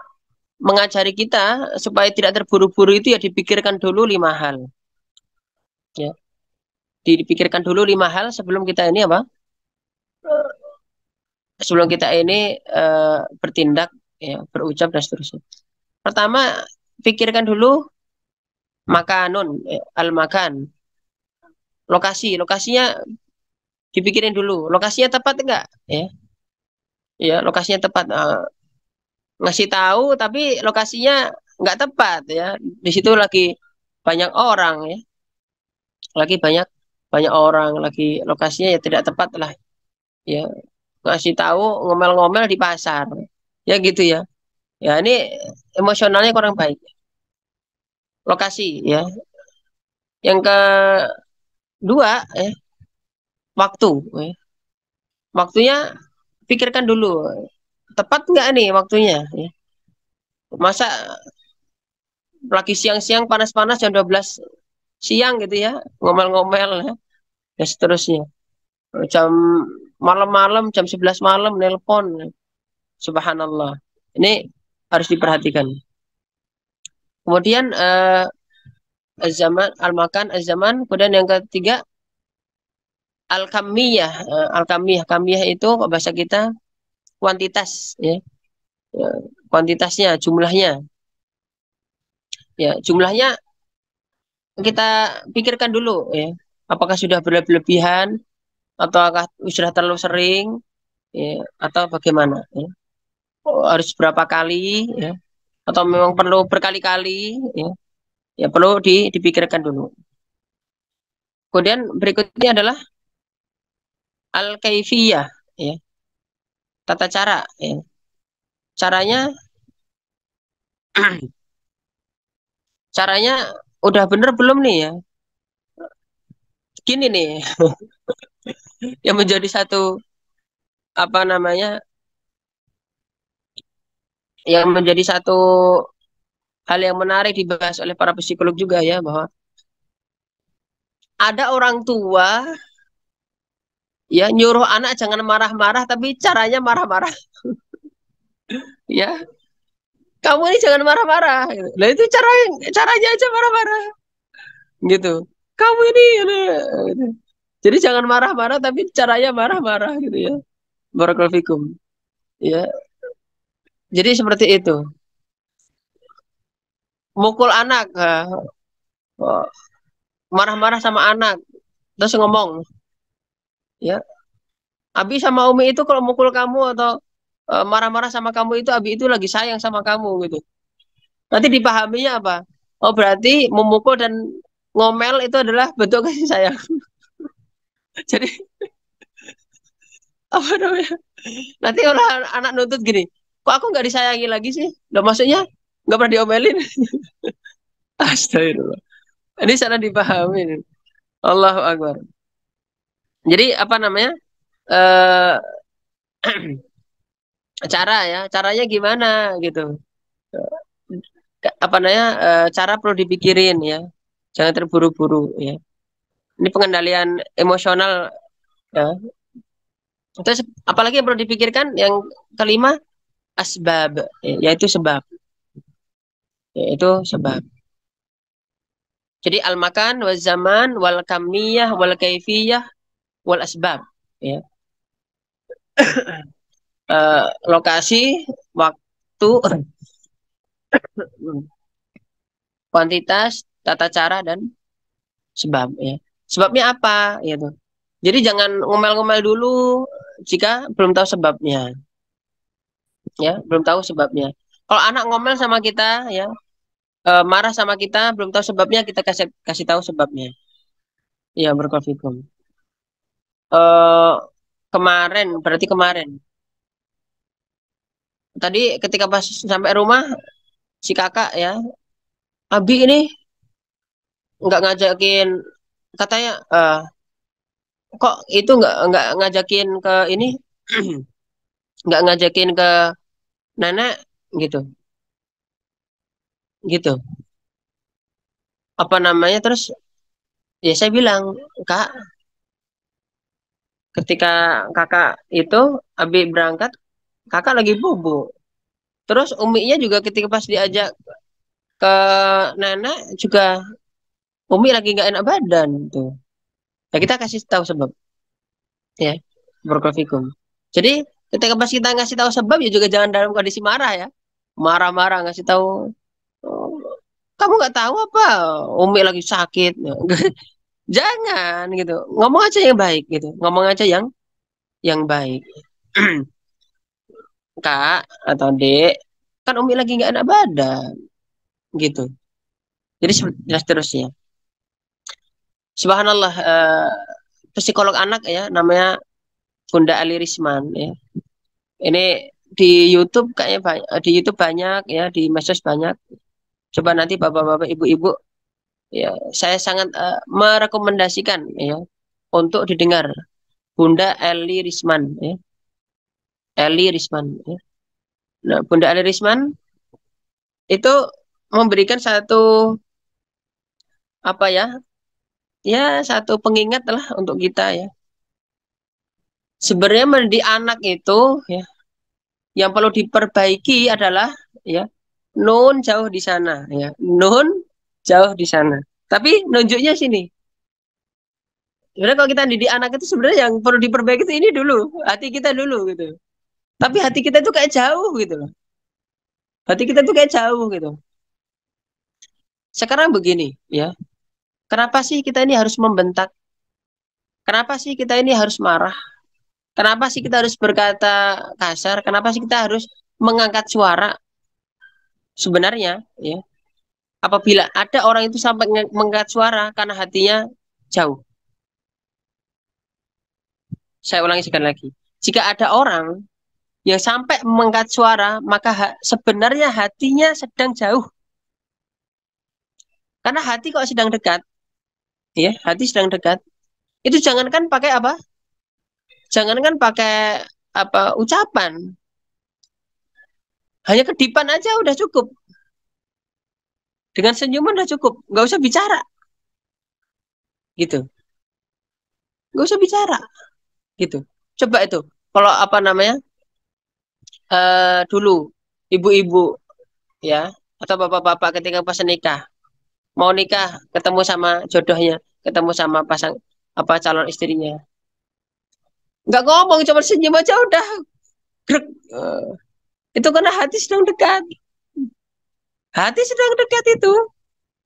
mengajari kita supaya tidak terburu-buru itu ya dipikirkan dulu 5 hal. Ya. Dipikirkan dulu 5 hal sebelum kita ini apa? Sebelum kita ini bertindak, ya, berucap dan seterusnya. Pertama, pikirkan dulu makanun, al-makan. Lokasinya dipikirin dulu. Lokasinya tepat enggak? Ya. Ya, lokasinya tepat. Ngasih tahu tapi lokasinya enggak tepat ya. Di situ lagi banyak orang ya. Lagi banyak orang, lagi lokasinya ya tidak tepat lah. Ya. Ngasih tahu ngomel-ngomel di pasar. Ya gitu ya. Ya, ini emosionalnya kurang baik. Lokasi ya. Yang kedua ya, waktu ya. Waktunya pikirkan dulu. Tepat nggak nih waktunya ya. Masa lagi siang-siang panas-panas jam 12 siang gitu ya, ngomel-ngomel ya, dan seterusnya. Jam malam-malam jam 11 malam nelpon. Subhanallah. Ini harus diperhatikan. Kemudian zaman al-makan, az-zaman. Kemudian yang ketiga al-kamiyah. Kamiyah itu bahasa kita kuantitas ya. Kuantitasnya, jumlahnya. Ya, jumlahnya kita pikirkan dulu ya. Apakah sudah berlebihan ataukah sudah terlalu sering, ya, atau bagaimana? Ya. Harus berapa kali, ya, atau memang perlu berkali-kali, ya, ya perlu dipikirkan dulu. Kemudian berikutnya adalah al-kaifiyah, ya, tata cara, ya. Caranya caranya udah bener belum nih ya? Gini nih, yang menjadi satu apa namanya, yang menjadi satu hal yang menarik dibahas oleh para psikolog juga ya, bahwa ada orang tua ya nyuruh anak jangan marah-marah tapi caranya marah-marah. Ya, kamu ini jangan marah-marah gitu. Nah itu caranya aja marah-marah gitu. Kamu ini gitu. Jadi jangan marah-marah tapi caranya marah-marah gitu ya. Barakallahu fikum. Ya. Jadi seperti itu. Mukul anak, marah-marah sama anak, terus ngomong, ya, Abi sama Umi itu kalau mukul kamu atau marah-marah sama kamu itu Abi itu lagi sayang sama kamu gitu. Nanti dipahaminya apa? Oh berarti memukul dan ngomel itu adalah bentuk kasih sayang. Jadi apa namanya? Nanti kalau anak nuntut gini, kok aku nggak disayangi lagi sih? Loh maksudnya nggak pernah diomelin. Astagfirullah. Ini salah dipahami. Allahu Akbar. Jadi apa namanya? Eh caranya gimana gitu. Apa namanya? Cara perlu dipikirin ya. Jangan terburu-buru ya. Ini pengendalian emosional ya. Terus apalagi yang perlu dipikirkan yang kelima asbab yaitu sebab. Yaitu sebab. Jadi al-makan wal zaman wal kamiyah wal kaifiyah wal asbab ya. Lokasi, waktu, kuantitas, tata cara dan sebab ya. Sebabnya apa gitu. Jadi jangan ngomel-ngomel dulu jika belum tahu sebabnya. Ya, belum tahu sebabnya. Kalau anak ngomel sama kita ya, marah sama kita belum tahu sebabnya, kita kasih tahu sebabnya. Ya, berkonfikum. Kemarin berarti kemarin. Tadi ketika pas sampai rumah si kakak ya, Abi ini nggak ngajakin, katanya kok itu nggak ngajakin ke ini, nggak ngajakin ke nenek gitu, gitu. Apa namanya terus? Ya saya bilang, Kak, ketika kakak itu Abi berangkat, kakak lagi bubuk. Terus uminya juga ketika pas diajak ke nenek juga umi lagi nggak enak badan tuh. Ya kita kasih tahu sebab ya, berkonfikum. Jadi ketika pas kita ngasih tahu sebab ya juga jangan dalam kondisi marah ya. Marah-marah ngasih tahu, "Oh, kamu nggak tahu apa umi lagi sakit." Jangan gitu. Ngomong aja yang baik gitu. Ngomong aja yang baik. Kak atau Dek, kan umi lagi nggak enak badan gitu. Jadi seterusnya. Subhanallah, psikolog anak ya namanya Bunda Ali Risman ya. Ini di YouTube kayaknya banyak, di YouTube banyak ya, di medsos banyak. Coba nanti bapak-bapak, ibu-ibu ya, saya sangat merekomendasikan ya untuk didengar Bunda Ali Risman ya. Ali Risman ya. Nah, Bunda Ali Risman itu memberikan satu apa ya? Ya, satu pengingat lah untuk kita ya. Sebenarnya mendidik anak itu ya, yang perlu diperbaiki adalah ya nun jauh di sana ya. Nun jauh di sana. Tapi nunjuknya sini. Sebenarnya kalau kita didik anak itu sebenarnya yang perlu diperbaiki itu ini dulu, hati kita dulu gitu. Tapi hati kita itu kayak jauh gitu loh. Hati kita tuh kayak jauh gitu. Sekarang begini ya. Kenapa sih kita ini harus membentak? Kenapa sih kita ini harus marah? Kenapa sih kita harus berkata kasar? Kenapa sih kita harus mengangkat suara? Sebenarnya, ya, apabila ada orang itu sampai mengangkat suara karena hatinya jauh. Saya ulangi sekali lagi. Jika ada orang yang sampai mengangkat suara, maka sebenarnya hatinya sedang jauh. Karena hati kok sedang dekat, ya, hati sedang dekat. Itu jangankan pakai apa? Jangankan pakai apa ucapan. Hanya kedipan aja udah cukup. Dengan senyuman udah cukup. Nggak usah bicara. Gitu. Nggak usah bicara. Gitu. Coba itu. Kalau apa namanya? Dulu ibu-ibu ya atau bapak-bapak ketika pas nikah mau nikah ketemu sama jodohnya, ketemu sama pasang apa calon istrinya, nggak ngomong cuma senyum aja udah grek. Itu karena hati sedang dekat. Hati sedang dekat itu.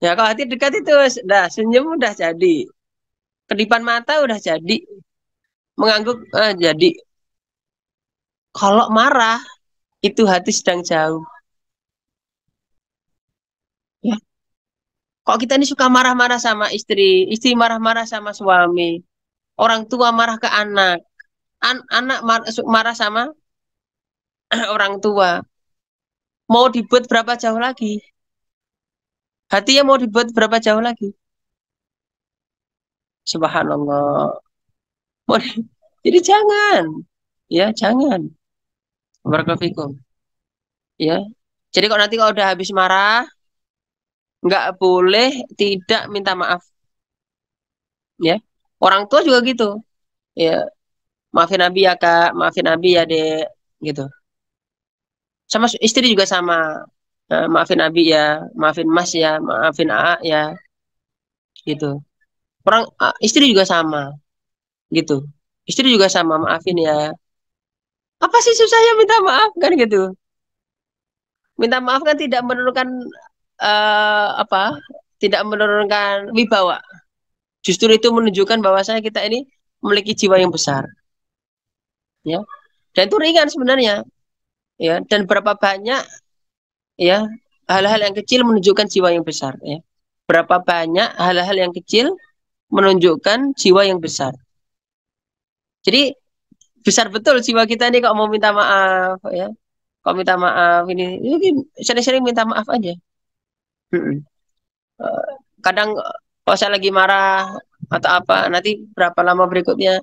Ya kalau hati dekat itu udah senyum udah jadi. Kedipan mata udah jadi. Mengangguk jadi. Kalau marah itu hati sedang jauh. Ya. Kok kita ini suka marah-marah sama istri, istri marah-marah sama suami, orang tua marah ke anak, anak marah sama orang tua. Mau dibuat berapa jauh lagi? Hatinya mau dibuat berapa jauh lagi? Subhanallah. Jadi jangan, ya jangan. Barakallahu. Ya. Jadi kalau nanti kalau udah habis marah, nggak boleh tidak minta maaf. Ya. Orang tua juga gitu. Ya. Maafin Abi ya kak, maafin Abi ya dek, gitu. Sama istri juga sama. Maafin Abi ya, maafin Mas ya, maafin AA ya, gitu. Orang istri juga sama, gitu. Istri juga sama, maafin ya. Apa sih susahnya minta maaf kan gitu? Minta maaf kan tidak menurunkan apa? Tidak menurunkan wibawa. Justru itu menunjukkan bahwasanya kita ini memiliki jiwa yang besar, ya. Dan itu ringan sebenarnya, ya. Dan berapa banyak, ya, hal-hal yang kecil menunjukkan jiwa yang besar, ya. Berapa banyak hal-hal yang kecil menunjukkan jiwa yang besar. Jadi besar betul jiwa kita ini kok mau minta maaf, ya. Kok minta maaf ini sering-sering minta maaf aja. Kadang kalau saya lagi marah atau apa, nanti berapa lama berikutnya,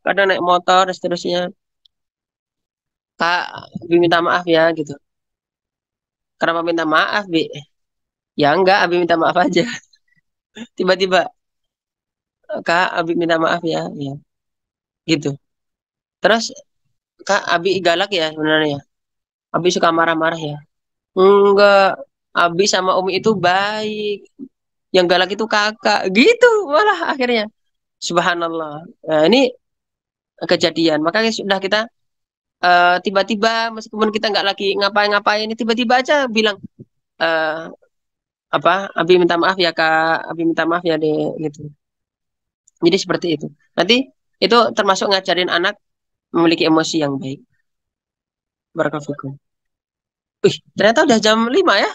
kadang naik motor dan seterusnya, Kak, Abi minta maaf ya, gitu. Kenapa minta maaf, Bi? Ya enggak, Abi minta maaf aja. Tiba-tiba, Kak, Abi minta maaf ya, ya, gitu. Terus, Kak, Abi galak ya sebenarnya. Abi suka marah-marah ya. Enggak, Abi sama Umi itu baik. Yang galak itu kakak, gitu malah akhirnya. Subhanallah. Nah, ini kejadian. Makanya sudah kita tiba-tiba meskipun kita nggak lagi ngapain-ngapain, tiba-tiba aja bilang apa? Abi minta maaf ya kak, Abi minta maaf ya deh, gitu. Jadi seperti itu. Nanti itu termasuk ngajarin anak memiliki emosi yang baik. Barakallahu. Wih, ternyata udah jam 5 ya.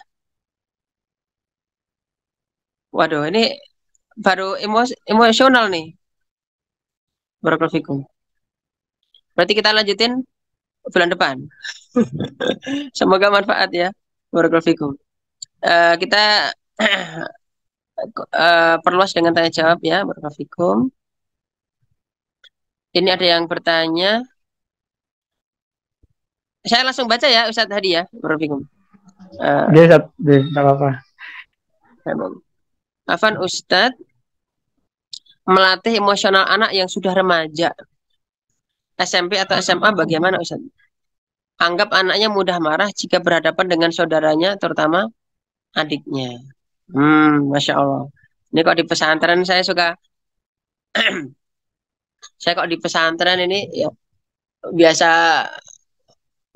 Waduh, ini baru emosional nih. Barakallahu. Berarti kita lanjutin bulan depan. Semoga manfaat ya. Barakallahu. Kita perluas dengan tanya jawab ya. Barakallahu. Ini ada yang bertanya. Saya langsung baca ya Ustadz Hadi ya. Barakallahu. Dia tidak apa-apa. Afan Ustadz, melatih emosional anak yang sudah remaja, SMP atau SMA bagaimana Ustadz? Anggap anaknya mudah marah jika berhadapan dengan saudaranya, terutama adiknya. Masya Allah. Ini kok di pesantren saya suka, saya kok di pesantren ini ya biasa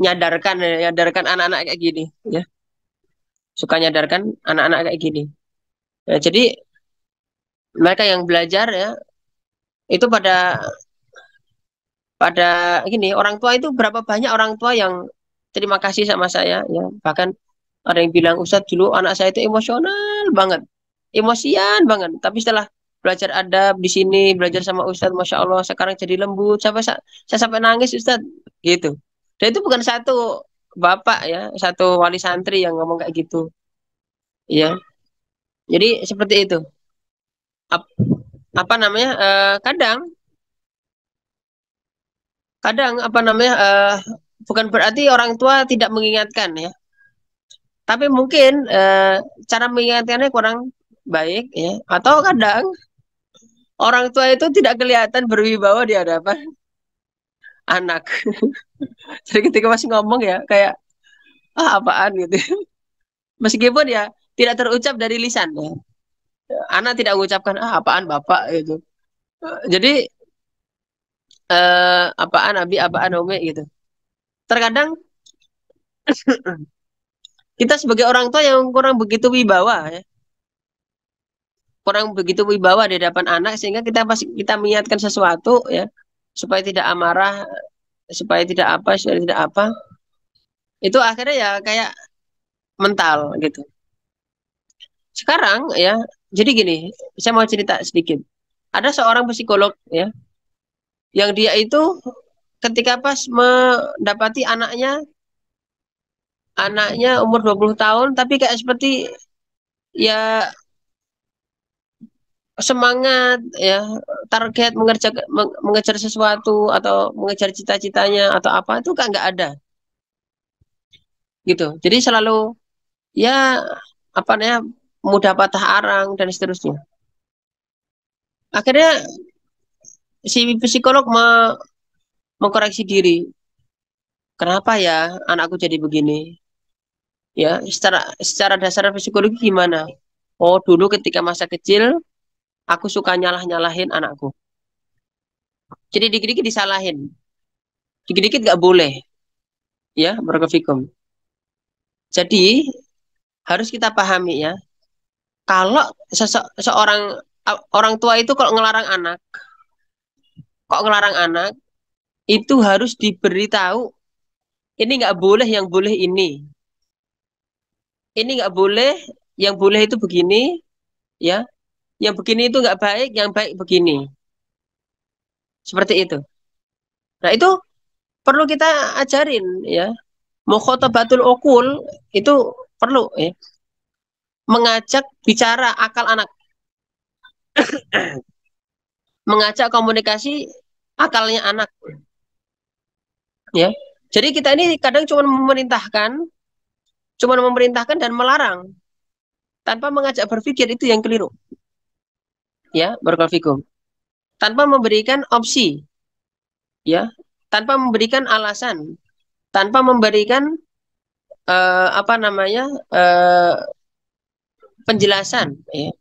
nyadarkan anak-anak kayak gini, ya. Suka nyadarkan anak-anak kayak gini. Ya, jadi mereka yang belajar ya itu pada gini, orang tua itu berapa banyak orang tua yang terima kasih sama saya ya. Bahkan ada yang bilang, Ustadz dulu anak saya itu emosional banget, emosian banget. Tapi setelah belajar adab di sini, belajar sama Ustadz, Masya Allah, sekarang jadi lembut. Saya sampai nangis Ustadz, gitu. Dan itu bukan satu bapak ya, satu wali santri yang ngomong kayak gitu, ya. Jadi seperti itu. Ap- apa namanya? Kadang apa namanya? Bukan berarti orang tua tidak mengingatkan ya. Tapi mungkin cara mengingatkannya kurang baik ya. Atau kadang orang tua itu tidak kelihatan berwibawa di hadapan anak. Jadi ketika masih ngomong ya kayak apaan gitu. Meskipun ya tidak terucap dari lisan ya. Anak tidak mengucapkan apaan bapak gitu. Jadi apaan abi apaan ome gitu. Terkadang kita sebagai orang tua yang kurang begitu wibawa ya. Kurang begitu wibawa di hadapan anak sehingga kita mengingatkan sesuatu ya supaya tidak amarah, supaya tidak apa, itu akhirnya ya kayak mental gitu. Sekarang ya, jadi gini, saya mau cerita sedikit. Ada seorang psikolog ya, yang dia itu ketika pas mendapati anaknya umur 20 tahun tapi kayak seperti ya semangat ya, target mengejar sesuatu atau mengejar cita-citanya atau apa itu kan nggak ada gitu. Jadi selalu ya apa namanya mudah patah arang dan seterusnya. Akhirnya si psikolog mengkoreksi diri. Kenapa ya anakku jadi begini? Ya, secara dasar psikologi gimana? Oh, dulu ketika masa kecil aku suka nyalah-nyalahin anakku. Jadi dikit-dikit disalahin. Dikit-dikit nggak boleh. Ya, barakallahu. Jadi harus kita pahami ya. Kalau seorang orang tua itu kalau ngelarang anak itu harus diberitahu ini nggak boleh, yang boleh ini nggak boleh, yang boleh itu begini ya, yang begini itu nggak baik, yang baik begini, seperti itu. Nah itu perlu kita ajarin ya, mukhotobatul okul itu perlu ya, mengajak bicara akal anak, mengajak komunikasi akalnya anak ya. Jadi kita ini kadang cuma memerintahkan dan melarang tanpa mengajak berpikir, itu yang keliru ya, barakallahu, tanpa memberikan opsi ya, tanpa memberikan alasan, tanpa memberikan apa namanya penjelasan ya.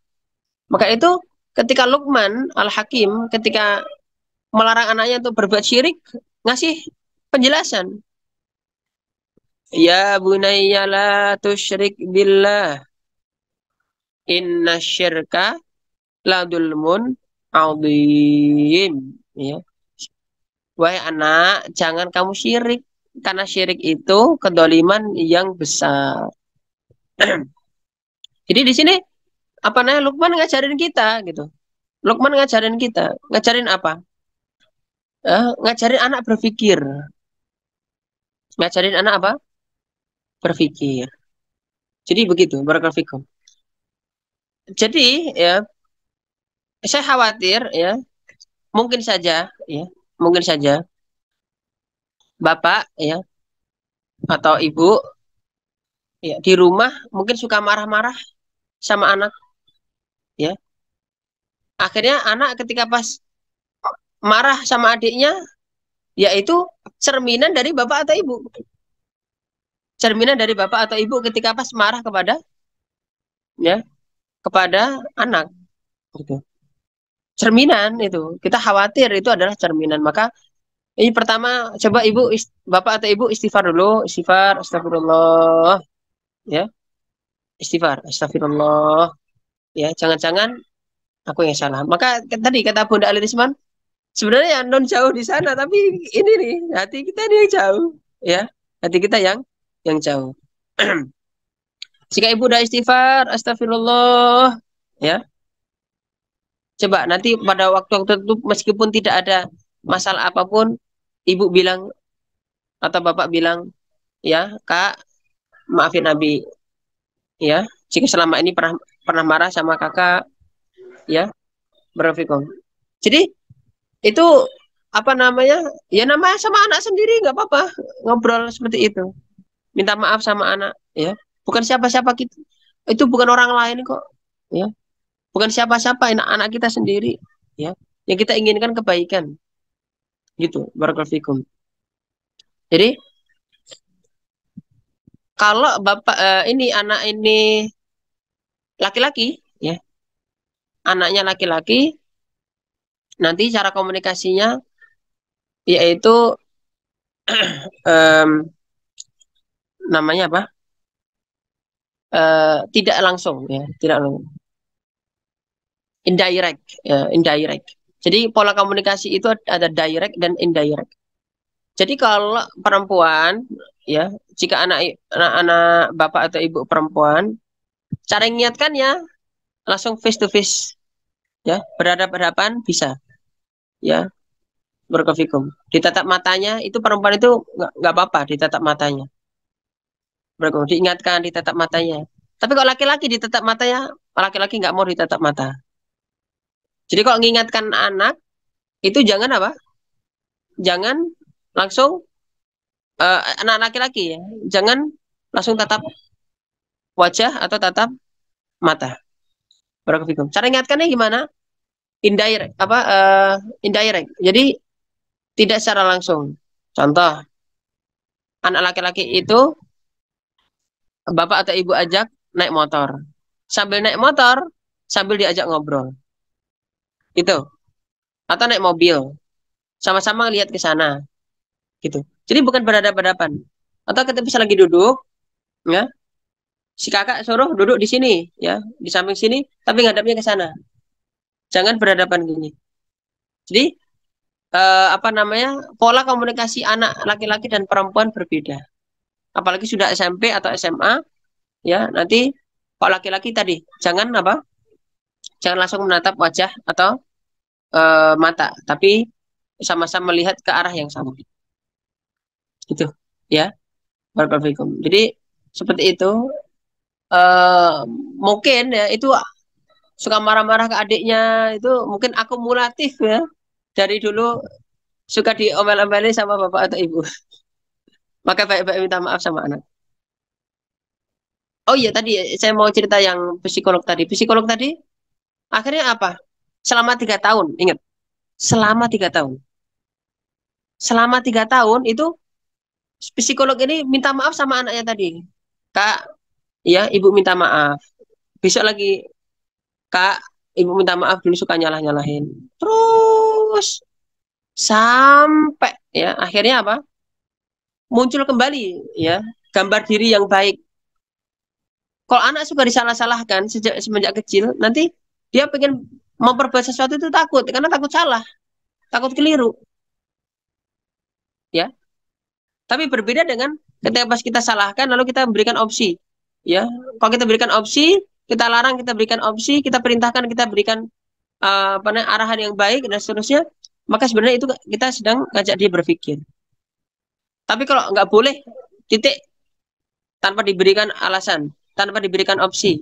Maka itu ketika Luqman Al-Hakim ketika melarang anaknya untuk berbuat syirik, ngasih penjelasan, ya bunayya la tusyrik billah inna syirka la dulmun adzim ya. Wahai anak, jangan kamu syirik karena syirik itu kedoliman yang besar. Jadi di sini apa namanya Luqman ngajarin kita gitu. Luqman ngajarin apa? Ngajarin anak berpikir. Ngajarin anak apa? Berpikir. Jadi begitu, barakallahu fikum. Jadi ya, saya khawatir ya, mungkin saja ya, mungkin saja bapak ya atau ibu ya di rumah mungkin suka marah-marah sama anak ya. Akhirnya anak ketika pas marah sama adiknya, yaitu cerminan dari bapak atau ibu. Cerminan dari bapak atau ibu ketika pas marah ya kepada anak gitu. Cerminan itu. Kita khawatir itu adalah cerminan. Maka ini pertama coba bapak atau ibu istighfar dulu, istighfar, astagfirullah ya. Istighfar, astagfirullah ya, jangan-jangan aku yang salah. Maka tadi kata Bunda Alirisman, Sebenarnya non jauh di sana, tapi ini nih hati kita nih yang jauh, ya. Hati kita yang jauh. Jika ibu udah istighfar, astagfirullah, ya. Coba nanti pada waktu-waktu tertentu meskipun tidak ada masalah apapun, ibu bilang atau bapak bilang, ya kak, maafin Abi, ya. Jika selama ini pernah marah sama kakak, ya, barakallahu. Jadi itu apa namanya? Ya namanya sama anak sendiri nggak apa-apa ngobrol seperti itu. Minta maaf sama anak, ya. Bukan siapa-siapa kita. Itu bukan orang lain kok, ya. Bukan siapa-siapa, anak kita sendiri, ya. Yang kita inginkan kebaikan. Gitu, barakallahu fikum. Jadi kalau bapak ini anak ini laki-laki, ya. Anaknya laki-laki, nanti cara komunikasinya yaitu namanya apa? Tidak langsung, ya, tidak langsung. Indirect, ya, indirect. Jadi pola komunikasi itu ada direct dan indirect. Jadi kalau perempuan, ya, jika anak bapak atau ibu perempuan, cara mengingatkannya langsung face to face, ya, berhadapan-hadapan bisa, ya, berkofikum. Ditatap matanya itu perempuan itu nggak apa-apa ditatap matanya, diingatkan ditatap matanya. Tapi kalau laki-laki ditatap matanya, laki-laki nggak mau ditatap mata. Jadi kalau mengingatkan anak itu jangan apa? Jangan langsung anak laki-laki, ya, jangan langsung tatap wajah atau tatap mata. Barakallahu. Cara ingatkannya gimana? Indirect apa? Indirect. Jadi tidak secara langsung. Contoh, anak laki-laki itu bapak atau ibu ajak naik motor. Sambil naik motor, sambil diajak ngobrol. Itu. Atau naik mobil. Sama-sama lihat ke sana. Gitu. Jadi bukan berhadapan-hadapan. Atau kita bisa lagi duduk, ya. Si kakak suruh duduk di sini, ya, di samping sini, tapi ngadapnya ke sana. Jangan berhadapan gini. Jadi apa namanya, pola komunikasi anak laki-laki dan perempuan berbeda. Apalagi sudah SMP atau SMA, ya, nanti kalau laki-laki tadi jangan apa, jangan langsung menatap wajah atau mata, tapi sama-sama melihat ke arah yang sama. Gitu, ya, barakallahu. Jadi seperti itu. Mungkin ya itu suka marah-marah ke adiknya itu mungkin akumulatif, ya, dari dulu suka diomel-omelin sama bapak atau ibu. Maka baik-baik minta maaf sama anak. Oh iya, tadi saya mau cerita yang psikolog tadi. Psikolog tadi akhirnya apa? Selama 3 tahun, ingat, selama 3 tahun. Selama 3 tahun itu psikolog ini minta maaf sama anaknya tadi. Kak, ya, ibu minta maaf. Besok lagi, Kak, ibu minta maaf dulu suka nyalah-nyalahin. Terus sampai, ya, akhirnya apa? Muncul kembali, ya, gambar diri yang baik. Kalau anak suka disalah-salahkan semenjak kecil, nanti dia pengen memperbuat sesuatu itu takut, karena takut salah, takut keliru, ya. Tapi berbeda dengan ketika pas kita salahkan, lalu kita berikan opsi, ya. Kalau kita berikan opsi, kita larang, kita berikan opsi, kita perintahkan, kita berikan arahan yang baik dan seterusnya, maka sebenarnya itu kita sedang ngajak dia berpikir. Tapi kalau nggak boleh, titik, tanpa diberikan alasan, tanpa diberikan opsi,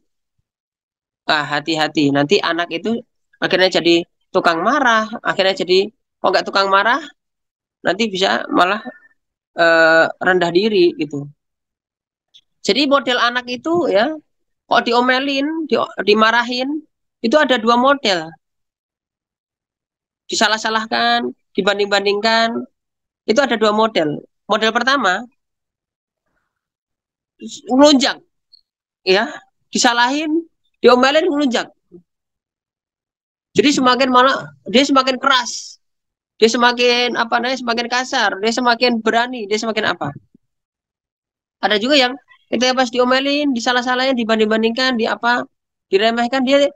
hati-hati, nanti anak itu akhirnya jadi tukang marah, akhirnya jadi, kalau nggak tukang marah, nanti bisa malah rendah diri, gitu. Jadi model anak itu, ya, kok diomelin, dimarahin, itu ada 2 model. Disalah-salahkan, dibanding-bandingkan, itu ada 2 model. Model pertama, ngelunjak, ya, disalahin, diomelin, ngelunjak. Jadi semakin malah dia semakin keras, dia semakin apa namanya, semakin kasar, dia semakin berani, dia semakin apa. Ada juga yang ketika pas diomelin, disalah-salahin, dibanding-bandingkan, di apa, diremehkan, dia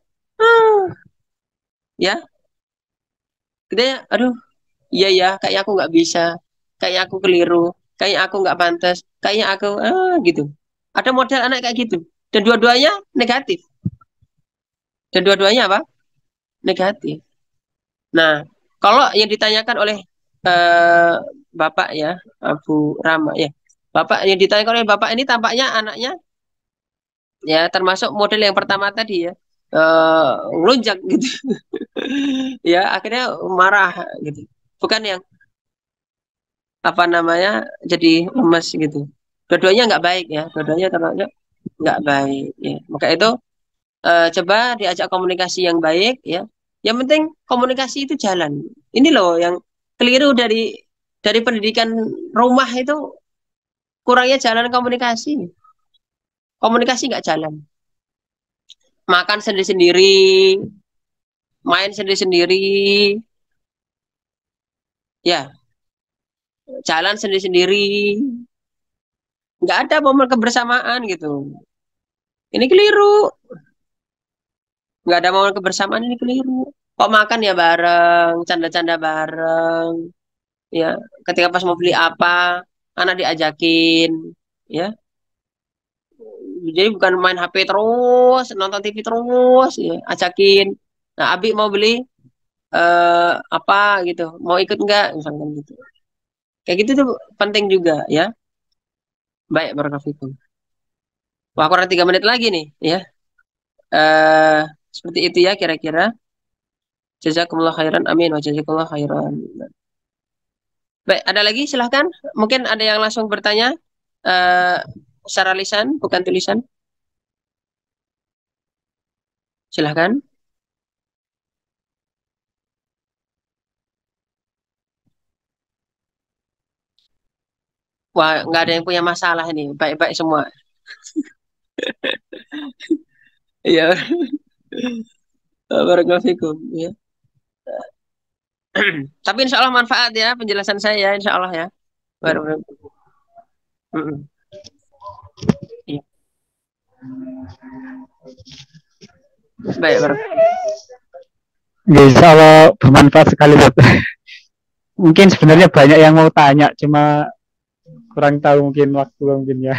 ya, Kita, aduh, iya ya, kayaknya aku nggak bisa, kayaknya aku keliru, kayaknya aku nggak pantas, kayaknya aku gitu. Ada model anak kayak gitu, dan dua-duanya negatif, dan dua-duanya apa? Negatif. Nah, kalau yang ditanyakan oleh eh, Bapak ya, Abu Rama ya, Bapak yang ditanyakan oleh Bapak ini tampaknya anaknya ya termasuk model yang pertama tadi ya, ngelunjak gitu, ya akhirnya marah gitu. Bukan yang apa namanya jadi lemes gitu. Dua-duanya nggak baik ya, dua-duanya termasuk nggak baik ya. Maka itu coba diajak komunikasi yang baik ya. Yang penting komunikasi itu jalan. Ini loh yang keliru dari pendidikan rumah itu, kurangnya jalan komunikasi. Komunikasi nggak jalan. Makan sendiri-sendiri, main sendiri-sendiri, ya jalan sendiri-sendiri. Nggak ada momen kebersamaan gitu. Ini keliru. Nggak ada momen kebersamaan, ini keliru. Kok makan ya bareng, canda-canda bareng, ya. Ketika pas mau beli apa, anak diajakin, ya. Jadi bukan main HP terus, nonton TV terus, ya. Ajakin. Nah, Abi mau beli apa gitu, mau ikut nggak, misalkan gitu. Kayak gitu tuh penting juga, ya. Baik, barakallahu. Wah, kurang 3 menit lagi nih, ya. eh Seperti itu ya kira-kira. Jazakumullah khairan, amin wa jazakumullah khairan. Baik, ada lagi silahkan. Mungkin ada yang langsung bertanya eh secara lisan, bukan tulisan. Silahkan. Wah, nggak ada yang punya masalah ini. Baik-baik semua. Iya, barakallahu fikum. Ya. Tapi insya Allah manfaat ya penjelasan saya, insya Allah ya. Barakallahu. Mm-mm. Iya. Baik, Insya Allah bermanfaat sekali, Ustaz. Mungkin sebenarnya banyak yang mau tanya, cuma kurang tahu mungkin waktu mungkin ya.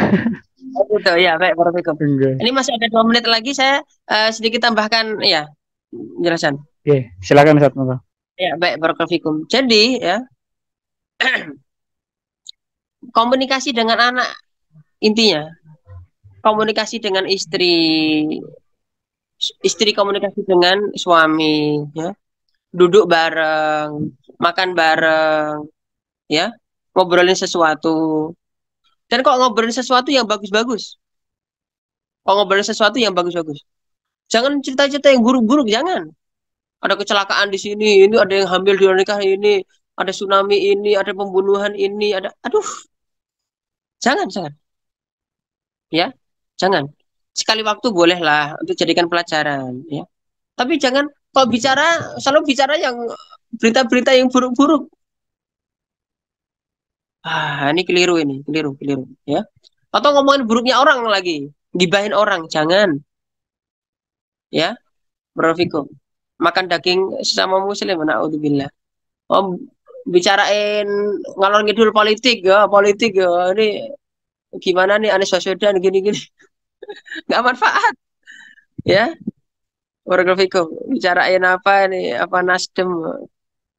Oh, gitu ya, baik, barakallahu. Enggak. Ini masih ada 2 menit lagi, saya sedikit tambahkan ya penjelasan. Oke, silakan Ustaz. Ya, baik, barakallahu. Jadi ya, komunikasi dengan anak intinya, komunikasi dengan istri komunikasi dengan suami, ya, duduk bareng, makan bareng, ya, ngobrolin sesuatu. Dan kok ngobrolin sesuatu yang bagus-bagus, kok ngobrolin sesuatu yang bagus-bagus. Jangan cerita-cerita yang buruk-buruk, jangan. Ada kecelakaan di sini, ini ada yang hamil di luar nikah ini, ada tsunami ini, ada pembunuhan ini, ada, aduh, jangan, ya, jangan. Sekali waktu bolehlah untuk jadikan pelajaran, ya. Tapi jangan kalau bicara selalu bicara yang berita-berita yang buruk-buruk. Ini keliru ini, keliru, ya. Atau ngomongin buruknya orang lagi, gibahin orang, jangan. Ya, barakallahu. Makan daging sesama muslim, naudzubillah. Oh, bicarain ngalor ngidul politik ya. Ini gimana nih Anies Baswedan gini-gini. Nggak manfaat, ya. Barakallahu. Bicarain apa nih, apa Nasdem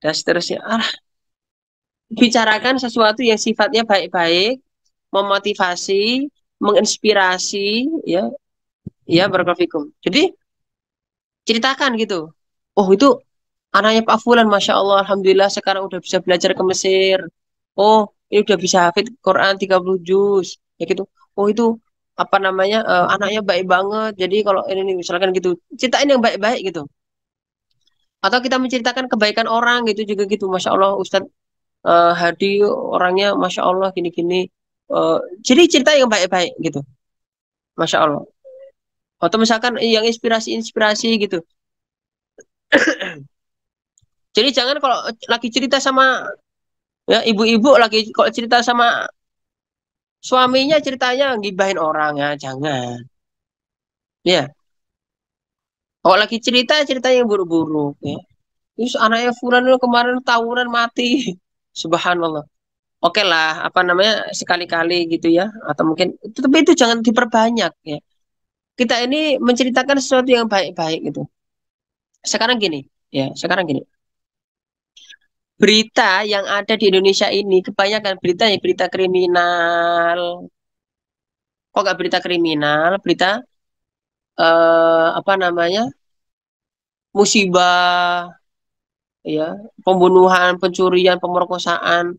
dan seterusnya. Bicarakan sesuatu yang sifatnya baik-baik, memotivasi, menginspirasi, ya, ya barakallahu. Jadi ceritakan gitu. Oh itu anaknya Pak Fulan, masya Allah, alhamdulillah sekarang udah bisa belajar ke Mesir. Oh ini udah bisa hafid Quran 30 juz, ya gitu. Oh itu apa namanya anaknya baik banget. Jadi kalau ini misalkan gitu, ceritain yang baik-baik gitu. Atau kita menceritakan kebaikan orang gitu juga gitu, masya Allah Ustadz Hadi orangnya masya Allah gini-gini. Jadi cerita yang baik-baik gitu, masya Allah. Atau misalkan yang inspirasi gitu. Jadi jangan kalau lagi cerita sama ya ibu-ibu lagi kalau cerita sama suaminya ceritanya gibahin orang, ya jangan. Ya. Kalau lagi cerita yang buruk-buruk, ya. Terus anaknya Fulan itu kemarin tawuran mati. Subhanallah. Oke lah, apa namanya sekali-kali gitu ya, atau mungkin tapi itu jangan diperbanyak ya. Kita ini menceritakan sesuatu yang baik-baik gitu. Sekarang gini, ya, sekarang gini. Berita yang ada di Indonesia ini kebanyakan berita ya berita kriminal. Kok nggak berita kriminal? Berita apa namanya? Musibah, ya, pembunuhan, pencurian, pemerkosaan.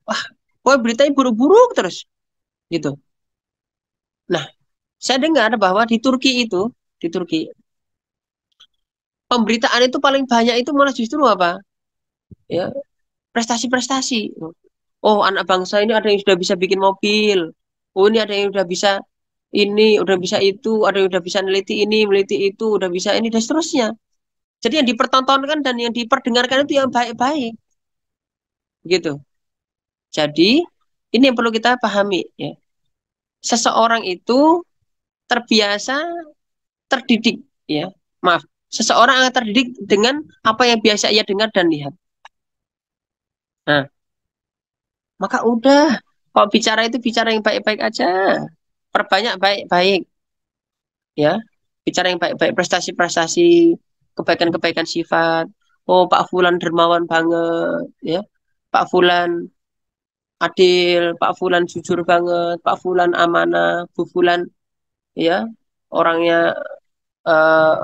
Wah, kok beritanya buruk-buruk terus, gitu. Nah, saya dengar bahwa di Turki itu, di Turki, pemberitaan itu paling banyak itu malah justru apa? Ya, prestasi-prestasi. Oh, anak bangsa ini ada yang sudah bisa bikin mobil. Oh, ini ada yang sudah bisa ini, udah bisa itu, ada yang udah bisa neliti ini, meliti itu, udah bisa ini dan seterusnya. Jadi yang dipertontonkan dan yang diperdengarkan itu yang baik-baik, gitu. Jadi ini yang perlu kita pahami ya. Seseorang itu terbiasa terdidik ya. Maaf, seseorang akan terdidik dengan apa yang biasa ia dengar dan lihat. Nah, maka udah kalau bicara itu bicara yang baik-baik aja. Perbanyak baik-baik ya. Bicara yang baik-baik, prestasi-prestasi, kebaikan-kebaikan sifat. Oh, Pak Fulan dermawan banget ya. Pak Fulan adil, Pak Fulan jujur banget, Pak Fulan amanah, Bu Fulan ya orangnya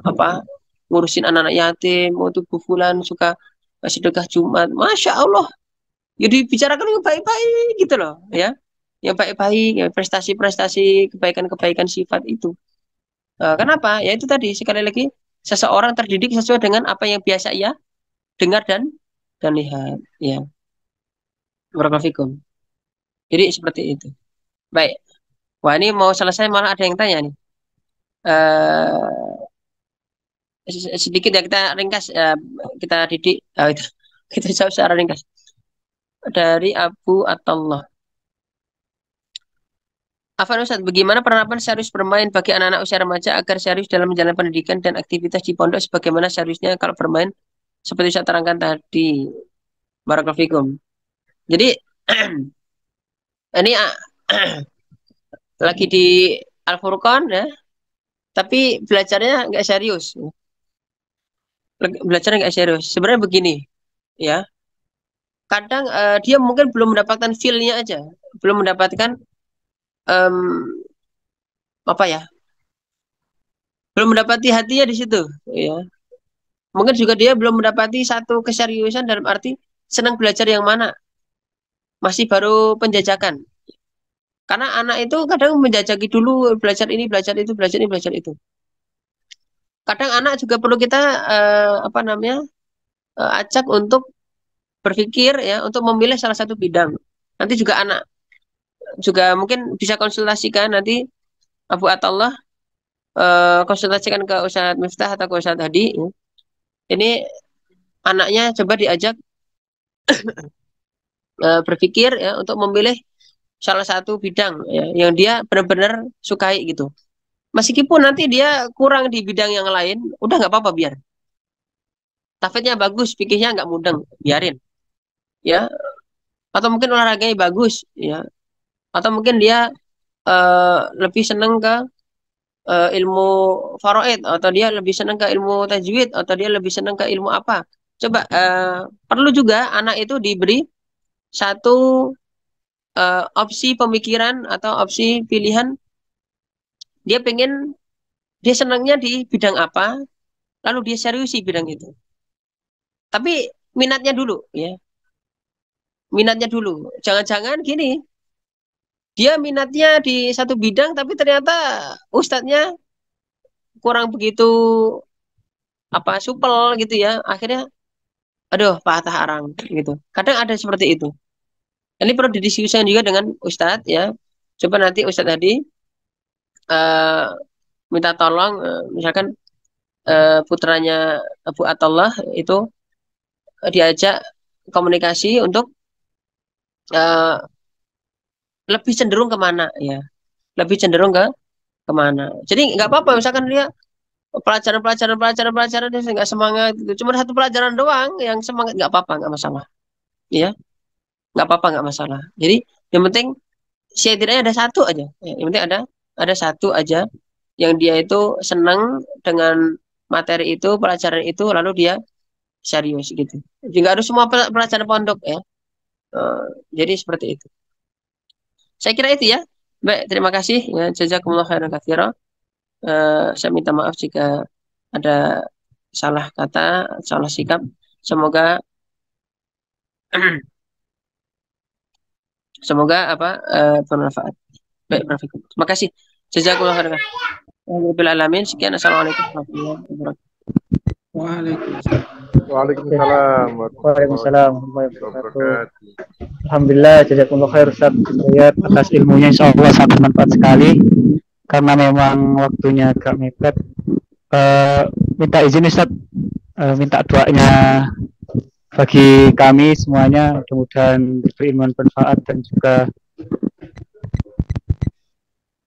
apa ngurusin anak-anak yatim, oh tuh Bu Fulan suka sedekah Jumat, Masya Allah. Jadi bicarakan yang baik-baik gitu loh ya, yang baik-baik, ya, prestasi-prestasi, kebaikan-kebaikan sifat itu. Kenapa? Ya itu tadi sekali lagi seseorang terdidik sesuai dengan apa yang biasa ia dengar dan lihat ya. Barakallahu fikum. Jadi seperti itu. Baik. Wah, ini mau selesai malah ada yang tanya nih. Eh sedikit ya kita ringkas, kita didik, itu, kita jawab secara ringkas dari Abu Attallah. Afan Ustaz, bagaimana penerapan serius bermain bagi anak-anak usia remaja agar serius dalam menjalani pendidikan dan aktivitas di pondok sebagaimana seriusnya kalau bermain seperti saya terangkan tadi. Barakallahu fikum. Jadi ini lagi di Al-Furqan ya, tapi belajarnya nggak serius. Belajarnya nggak serius. Sebenarnya begini, ya. Kadang dia mungkin belum mendapatkan feel-nya aja, belum mendapatkan em, apa ya, belum mendapati hatinya di situ, ya. Mungkin juga dia belum mendapati satu keseriusan dalam arti senang belajar yang mana, masih baru penjajakan. Karena anak itu kadang menjajaki dulu belajar ini, belajar itu, belajar ini, belajar itu. Kadang anak juga perlu kita apa namanya ajak untuk berpikir ya, untuk memilih salah satu bidang. Nanti juga anak juga mungkin bisa konsultasikan nanti Abu Attallah, konsultasikan ke Ustadz Miftah atau ke Ustadz Hadi. Ini anaknya coba diajak berpikir ya untuk memilih salah satu bidang ya, yang dia benar-benar sukai gitu. Meskipun nanti dia kurang di bidang yang lain, udah nggak apa-apa biar. Tafidnya bagus, fikihnya nggak mudeng, biarin. Ya, atau mungkin olahraganya bagus, ya. Atau mungkin dia lebih seneng ke ilmu faraid, atau dia lebih senang ke ilmu tajwid, atau dia lebih senang ke ilmu apa. Coba perlu juga anak itu diberi satu opsi pemikiran atau opsi pilihan. Dia pengen, dia senangnya di bidang apa, lalu dia seriusi bidang itu. Tapi minatnya dulu, ya. Minatnya dulu. Jangan-jangan gini, dia minatnya di satu bidang, tapi ternyata ustadznya kurang begitu apa supel gitu ya. Akhirnya aduh patah arang gitu. Kadang ada seperti itu. Ini perlu didiskusikan juga dengan Ustadz ya. Coba nanti Ustadz tadi minta tolong misalkan putranya Abu Attallah itu diajak komunikasi untuk uh, lebih cenderung kemana ya. Lebih cenderung ke kemana. Jadi nggak apa-apa misalkan dia pelajaran dia nggak semangat gitu. Cuma satu pelajaran doang yang semangat, nggak apa-apa, nggak masalah. Ya, nggak apa-apa, nggak masalah. Jadi yang penting setidaknya ada satu aja. Ya, yang penting ada satu aja yang dia itu senang dengan materi itu, pelajaran itu, lalu dia serius gitu. Jadi nggak harus semua pelajaran pondok ya. Jadi seperti itu. Saya kira itu ya. Baik, terima kasih ya. Jazakumullah khairan katsira. Saya minta maaf jika ada salah kata, salah sikap. Semoga bermanfaat. Baik, berfikir. Terima kasih. Jazakumullah khairan. Rabbil alamin. Sekian. Assalamualaikum warahmatullahi wabarakatuh. Waalaikumsalam Waalaikumsalam warahmatullahi wabarakatuh. wabarakatuh. Alhamdulillah, jazakumullah khair Ustaz Hidayat atas ilmunya, insyaallah sangat bermanfaat sekali. Karena memang waktunya agak mepet. Minta izin Ustaz, minta doanya bagi kami semuanya, mudah-mudahan berilmu bermanfaat dan juga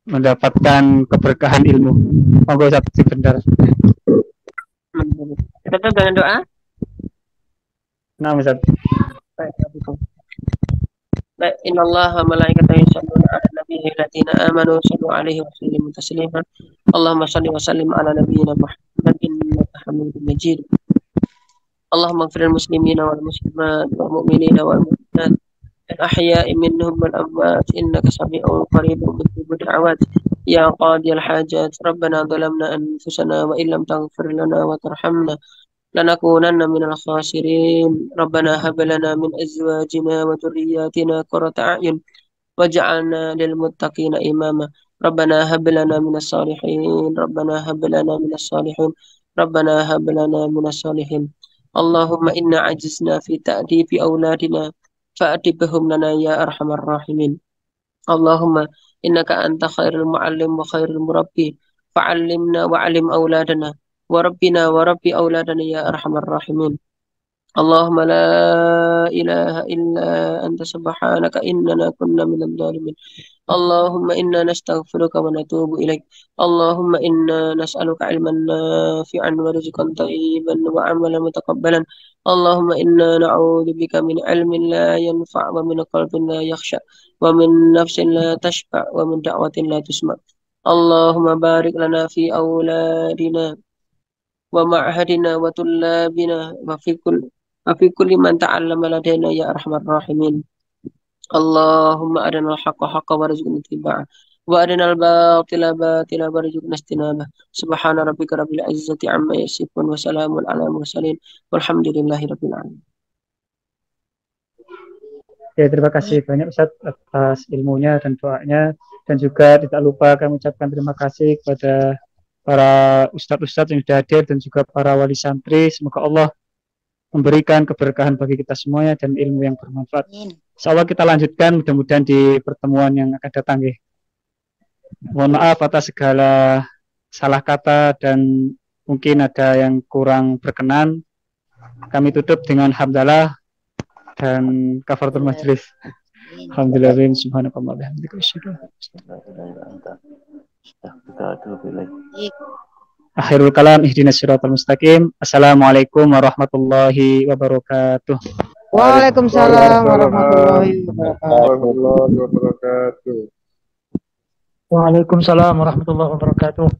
mendapatkan keberkahan ilmu. Monggo Ustaz sebentar. Kita tutup dengan doa. Nah, Ustaz. Baik, innallaha wa malaikatahu yusholluna 'alan nabiyyi alladziina aamanu shallu 'alaihi wa sallimu tasliman. Allahumma shalli wa sallim 'ala nabiyyina Muhammad innaka Hamidum Majid. Allahumma ighfir lil muslimina wal muslimat wal mu'minina wal mu'minat al-ahya'i minhum wal amwat innaka samii'un qariibun mujibud da'awat ya qadiyal hajat. Rabbana dhalamna anfusana wa illam taghfir lana wa tarhamna lanakunanna minal khasirin. Rabbana hab lana min azwajina wa dhurriyyatina qurrata a'yun waj'alna lil muttaqina imama. Rabbana hab lana minas salihin. Rabbana hab lana minas salihin. Rabbana hab lana minas salihin. Allahumma inna ajizna fi ta'dibi auladina fa'adibhum lana ya arhamar rahimin. Allahumma innaka anta khairul mu'allim wa khairul murabbi fa'allimna wa'allim auladana wa rabbina wa rabbi auladana ya arhamar rahimin. Allahumma la ilaha illa anta subhanaka innana kunna minadh dhalimin. Allahumma inna nastaghfiruka wa natubu ilaik. Allahumma inna nas'aluka ilman nafi'an wa rizqan thayyiban wa 'amalan mutaqabbalan. Allahumma inna na'udzubika min ilmin la yanfa' wa min qalbin la yakhsha wa min nafsin la tashba' wa min da'watin la tusma'. Allahumma barik lana fi auladina wa ma'hadina wa tullabina wa fi kulli man ta'allama ladaina ya arhamar rahimin. Allahumma arina al-haqqa haqqa warzuqna ittiba'ah wa arina al-batila batila warzuqna ijtinabah. Subhana rabbika rabbil izzati amma yasifun wa salamun ala mursalin walhamdulillahi rabbil alamin. Ya, terima kasih banyak Ustaz atas ilmunya dan doanya, dan juga tidak lupa kami ucapkan terima kasih kepada para ustadz-ustadz yang sudah hadir dan juga para wali santri. Semoga Allah memberikan keberkahan bagi kita semuanya dan ilmu yang bermanfaat. Insyaallah kita lanjutkan mudah-mudahan di pertemuan yang akan datang ya. Mohon maaf atas segala salah kata dan mungkin ada yang kurang berkenan. Kami tutup dengan hamdalah dan kafaratul majlis. Alhamdulillah subhanallahi wa bihamdihi. Akhirul kalam ihdinas siratal mustaqim. Assalamualaikum warahmatullahi wabarakatuh. Waalaikumsalam warahmatullahi wabarakatuh. Waalaikumsalam warahmatullahi wabarakatuh.